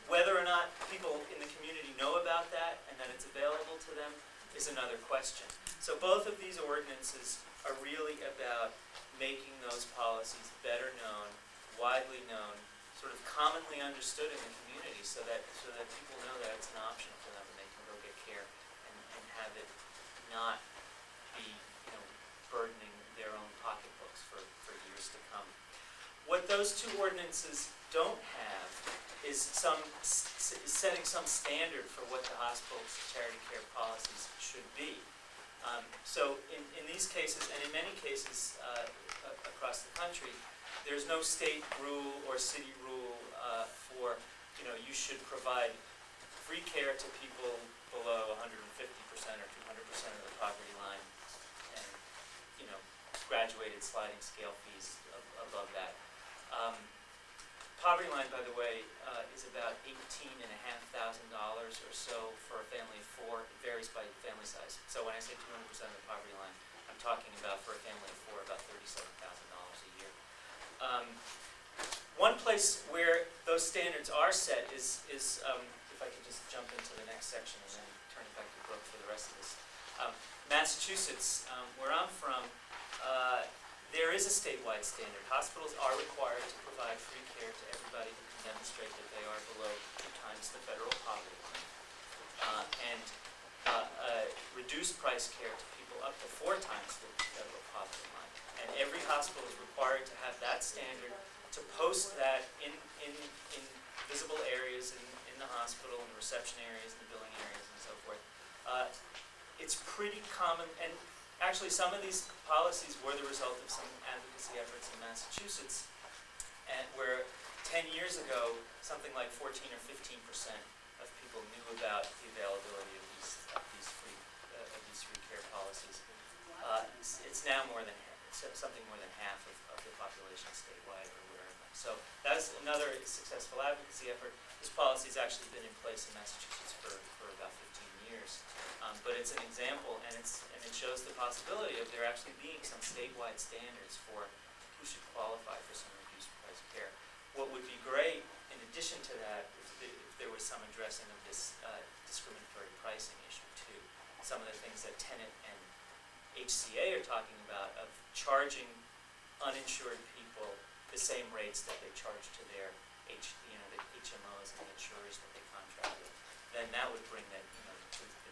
[SPEAKER 2] Whether or not people in the community know about that and that it's available to them is another question. So both of these ordinances are really about making those policies better known, widely known, sort of commonly understood in the community, so that people know that it's an option for them and they can go get care and have it not be, burdening their own pocketbooks for years to come. What those two ordinances don't have is setting some standard for what the hospital's charity care policies should be. So in these cases, and in many cases across the country, there's no state rule or city rule for, you should provide free care to people below 150% or 200% of the poverty line, and, graduated sliding scale fees above that. Poverty line, by the way, is about $18,500 or so for a family of four. It varies by family size. So when I say 200% of the poverty line, I'm talking about, for a family of four, about $37,000 a year. One place where those standards are set is if I could just jump into the next section and then turn it back to Brooke for the rest of this. Massachusetts, where I'm from, there is a statewide standard. Hospitals are required to provide free care to everybody who can demonstrate that they are below 2 times the federal poverty line. And reduced price care to people up to 4 times the federal poverty line. And every hospital is required to have that standard, to post that in visible areas in the hospital, in the reception areas, in the billing areas, and so forth. It's pretty common, and actually some of these policies were the result of some advocacy efforts in Massachusetts, and where 10 years ago, something like 14 or 15% of people knew about the availability of these free care policies. It's now more than something more than half of the population statewide are aware of them. So that's another successful advocacy effort. This policy has actually been in place in Massachusetts for about 15 years. But it's an example, and it shows the possibility of there actually being some statewide standards for who should qualify for some reduced price care. What would be great, in addition to that, if there was some addressing of this discriminatory pricing issue too. Some of the things that Tenet and HCA are talking about, of charging uninsured people the same rates that they charge to their the HMOs and the insurers that they contract with, then that would bring the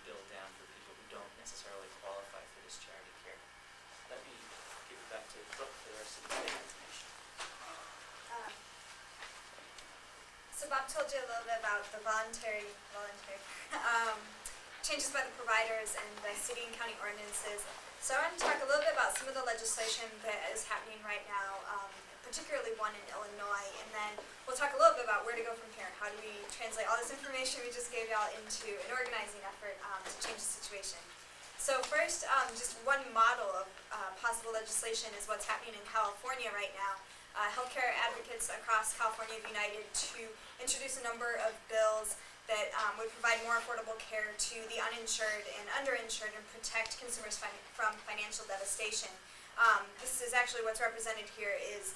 [SPEAKER 2] bill down for people who don't necessarily qualify for this charity care. Let me give it back to Brooke for the rest of the information.
[SPEAKER 7] So Bob told you a little bit about the voluntary changes by the providers and the city and county ordinances. So I want to talk a little bit about some of the legislation that is happening right now, particularly one in Illinois, and then we'll talk a little bit about where to go from here. How do we translate all this information we just gave y'all into an organizing effort to change the situation? So first, just one model of possible legislation is what's happening in California right now. Healthcare advocates across California have united to introduce a number of bills that would provide more affordable care to the uninsured and underinsured and protect consumers from financial devastation. This is actually what's represented here is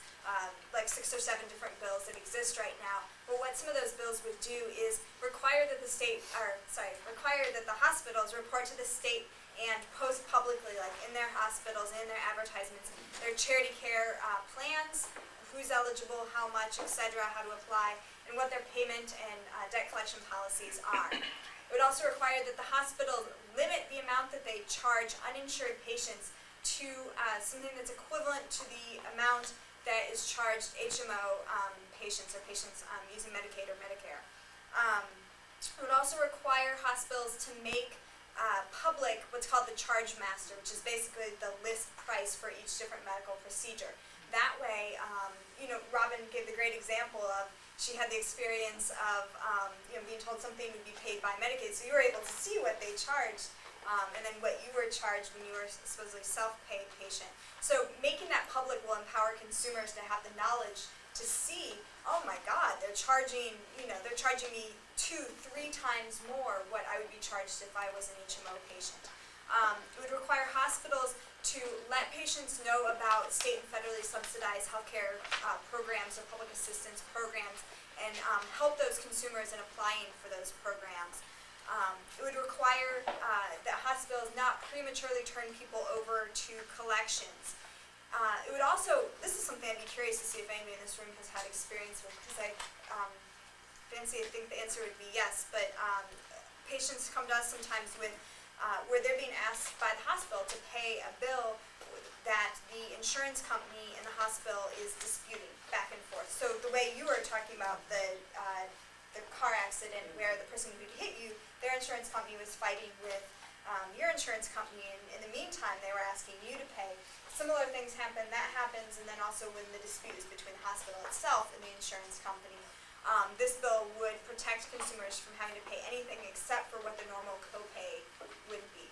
[SPEAKER 7] like 6 or 7 different bills that exist right now. But what some of those bills would do is require that the hospitals report to the state and post publicly, like in their hospitals, in their advertisements, their charity care plans, who's eligible, how much, etc., how to apply, and what their payment and debt collection policies are. It would also require that the hospital limit the amount that they charge uninsured patients to something that's equivalent to the amount that is charged HMO patients or patients using Medicaid or Medicare. It would also require hospitals to make public what's called the charge master, which is basically the list price for each different medical procedure. That way, Robin gave the great example of she had the experience of being told something would be paid by Medicaid, so you were able to see what they charged and then what you were charged when you were supposedly self-paid patient. So making that public will empower consumers to have the knowledge to see, oh my God, they're charging me 2-3 times more what I would be charged if I was an HMO patient. It would require hospitals to let patients know about state and federally subsidized healthcare programs or public assistance programs and help those consumers in applying for those programs. It would require that hospitals not prematurely turn people over to collections. It would also, this is something I'd be curious to see if anybody in this room has had experience with, because I think the answer would be yes, but patients come to us sometimes with where they're being asked by the hospital to pay a bill that the insurance company in the hospital is disputing back and forth. So the way you were talking about the car accident where the person who hit you, their insurance company was fighting with your insurance company, and in the meantime they were asking you to pay. Similar things happen, that happens, and then also when the dispute is between the hospital itself and the insurance company. This bill would protect consumers from having to pay anything except for what the normal copay would be.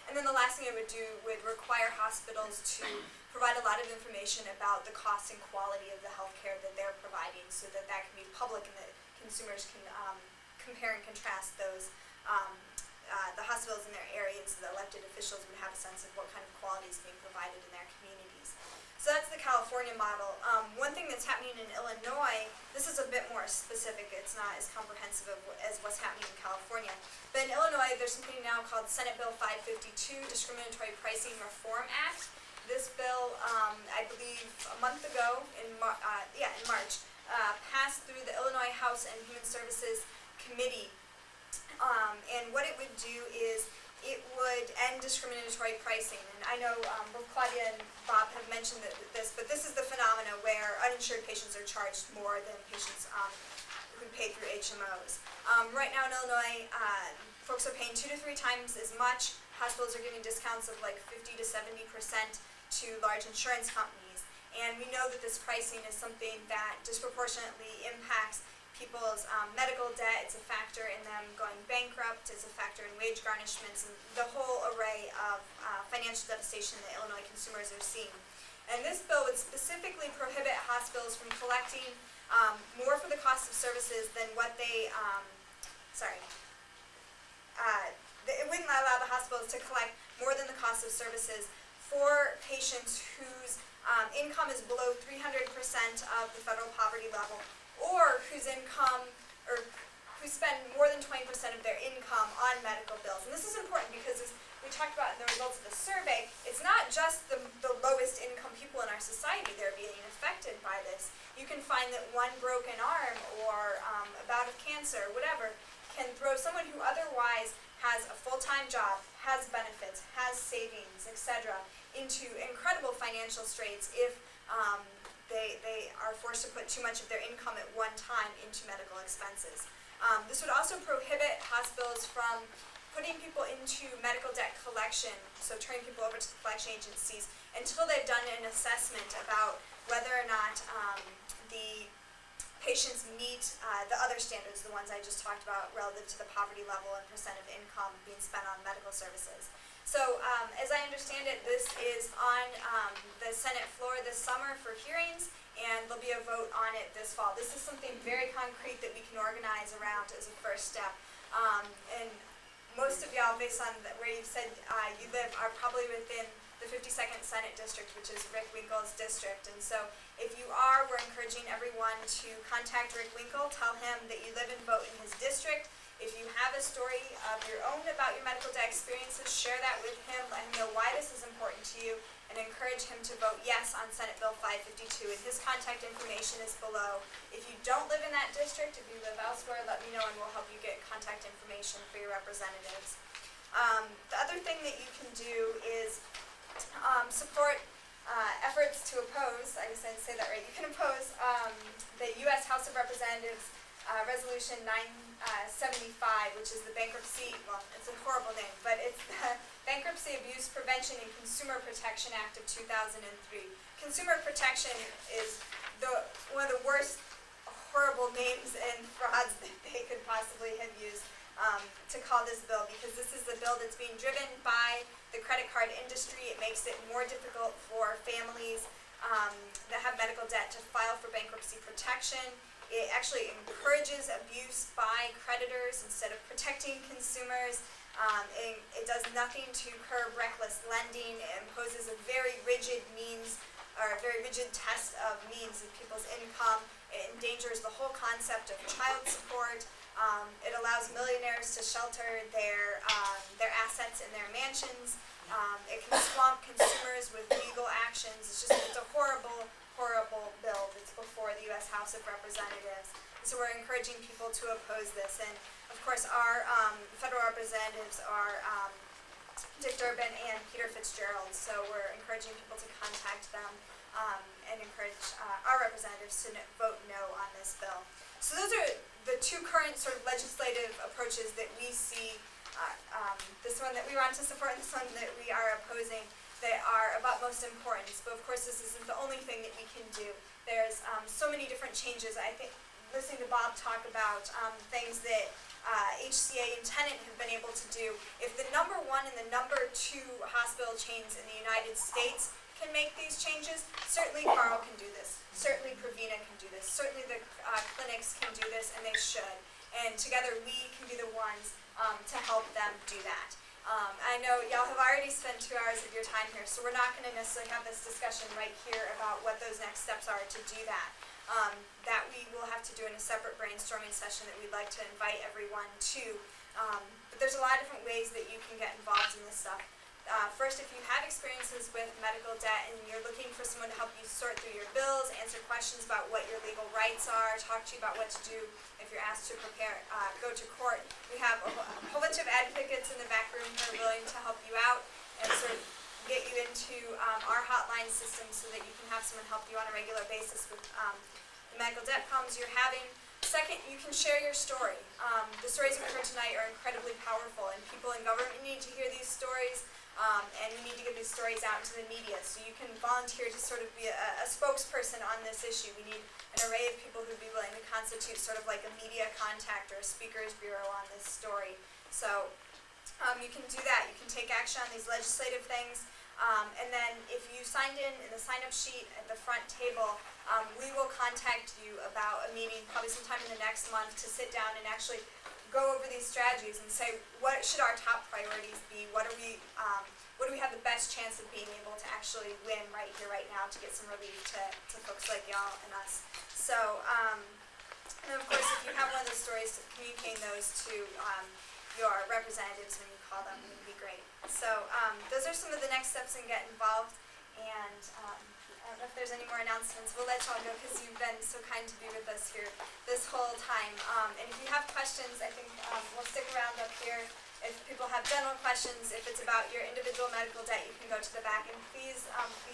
[SPEAKER 7] And then the last thing it would do would require hospitals to provide a lot of information about the cost and quality of the healthcare that they're providing, so that that can be public and that consumers can compare and contrast those the hospitals in their area, so the elected officials would have a sense of what kind of quality is being provided in their communities. So that's the California model. One thing that's happening in Illinois, this is a bit more specific, it's not as comprehensive as what's happening in California. But in Illinois, there's something now called Senate Bill 552, Discriminatory Pricing Reform Act. This bill, I believe a month ago, in March, passed through the Illinois House and Human Services Committee. And what it would do is it would end discriminatory pricing. And I know both Claudia and Bob have mentioned this, but this is the phenomena where uninsured patients are charged more than patients who pay through HMOs. Right now in Illinois, folks are paying 2 to 3 times as much. Hospitals are giving discounts of like 50 to 70% to large insurance companies. And we know that this pricing is something that disproportionately impacts people's medical debt. It's a factor in them going bankrupt. It's a factor in wage garnishments and the whole array of financial devastation that Illinois consumers are seeing. And this bill would specifically prohibit hospitals from collecting more for the cost of services than what they, it wouldn't allow the hospitals to collect more than the cost of services for patients whose income is below 300% of the federal poverty level, or whose income, or who spend more than 20% of their income on medical bills. And this is important because, as we talked about in the results of the survey, it's not just the lowest income people in our society that are being affected by this. You can find that one broken arm or a bout of cancer, whatever, can throw someone who otherwise has a full-time job, has benefits, has savings, etc., into incredible financial straits if they are forced to put too much of their income at one time into medical expenses. This would also prohibit hospitals from putting people into medical debt collection, so turning people over to the collection agencies, until they've done an assessment about whether or not the patients meet the other standards, the ones I just talked about, relative to the poverty level and percent of income being spent on medical services. So as I understand it, this is on the Senate floor this summer for hearings, and there'll be a vote on it this fall. This is something very concrete that we can organize around as a first step. And most of y'all, based on where you've said you live, are probably within the 52nd Senate District, which is Rick Winkle's district. And so if you are, we're encouraging everyone to contact Rick Winkle, tell him that you live and vote in his district. If you have a story of your own about your medical debt experiences, share that with him, let him know why this is important to you, and encourage him to vote yes on Senate Bill 552. And his contact information is below. If you don't live in that district, if you live elsewhere, let me know and we'll help you get contact information for your representatives. The other thing that you can do is support efforts to oppose, I guess I didn't say that right, you can oppose the U.S. House of Representatives Resolution 975, which is the bankruptcy, well, it's a horrible name, but it's the Bankruptcy Abuse Prevention and Consumer Protection Act of 2003. Consumer protection is one of the worst horrible names and frauds that they could possibly have used to call this bill, because this is the bill that's being driven by the credit card industry. It makes it more difficult for families that have medical debt to file for bankruptcy protection. It actually encourages abuse by creditors instead of protecting consumers. It does nothing to curb reckless lending. It imposes a very rigid means, or a very rigid test of means of people's income. It endangers the whole concept of child support. It allows millionaires to shelter their assets in their mansions. It can swamp consumers with legal actions. It's a horrible, horrible bill that's before the U.S. House of Representatives. So we're encouraging people to oppose this. And of course, our federal representatives are Dick Durbin and Peter Fitzgerald. So we're encouraging people to contact them and encourage our representatives to vote no on this bill. So those are the two current sort of legislative approaches that we see, this one that we want to support and this one that we are opposing, that are of utmost importance. But of course, this isn't the only thing that we can do. There's so many different changes. I think listening to Bob talk about things that HCA and Tenet have been able to do, if the #1 and the #2 hospital chains in the United States can make these changes, certainly Carl can do this. Certainly Pravina can do this. Certainly the clinics can do this, and they should. And together we can be the ones to help them do that. I know y'all have already spent 2 hours of your time here, so we're not going to necessarily have this discussion right here about what those next steps are to do that. That we will have to do in a separate brainstorming session that we'd like to invite everyone to. But there's a lot of different ways that you can get involved in this stuff. First, if you have experiences with medical debt and you're looking for someone to help you sort through your bills, answer questions about what your legal rights are, talk to you about what to do if you're asked to go to court, we have a whole bunch of advocates in the back room who are willing to help you out and sort of get you into our hotline system so that you can have someone help you on a regular basis with the medical debt problems you're having. Second, you can share your story. The stories we heard tonight are incredibly powerful, and people in government need to hear these stories, and we need to get these stories out into the media. So you can volunteer to sort of be a spokesperson on this issue. We need an array of people who'd be willing to constitute sort of like a media contact or a speakers bureau on this story. So you can do that. You can take action on these legislative things. And then if you signed in the sign-up sheet at the front table, we will contact you about a meeting probably sometime in the next month to sit down and actually go over these strategies and say, what should our top priorities be? What do we have the best chance of being able to actually win right here, right now, to get some relief to folks like y'all and us. So, and of course, if you have one of those stories, communicating those to your representatives when you call them would be great. So those are some of the next steps in getting involved. And I don't know if there's any more announcements. We'll let y'all go because you've been so kind to be with us here this whole time. And if you have questions, I think we'll stick around up here. If people have general questions, if it's about your individual medical debt, you can go to the back. And please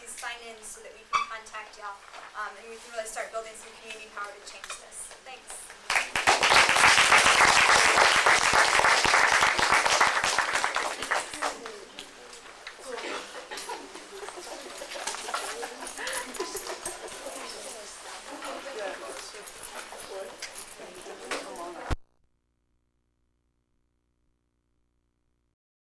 [SPEAKER 7] sign in so that we can contact y'all. And we can really start building some community power to change this. Thanks.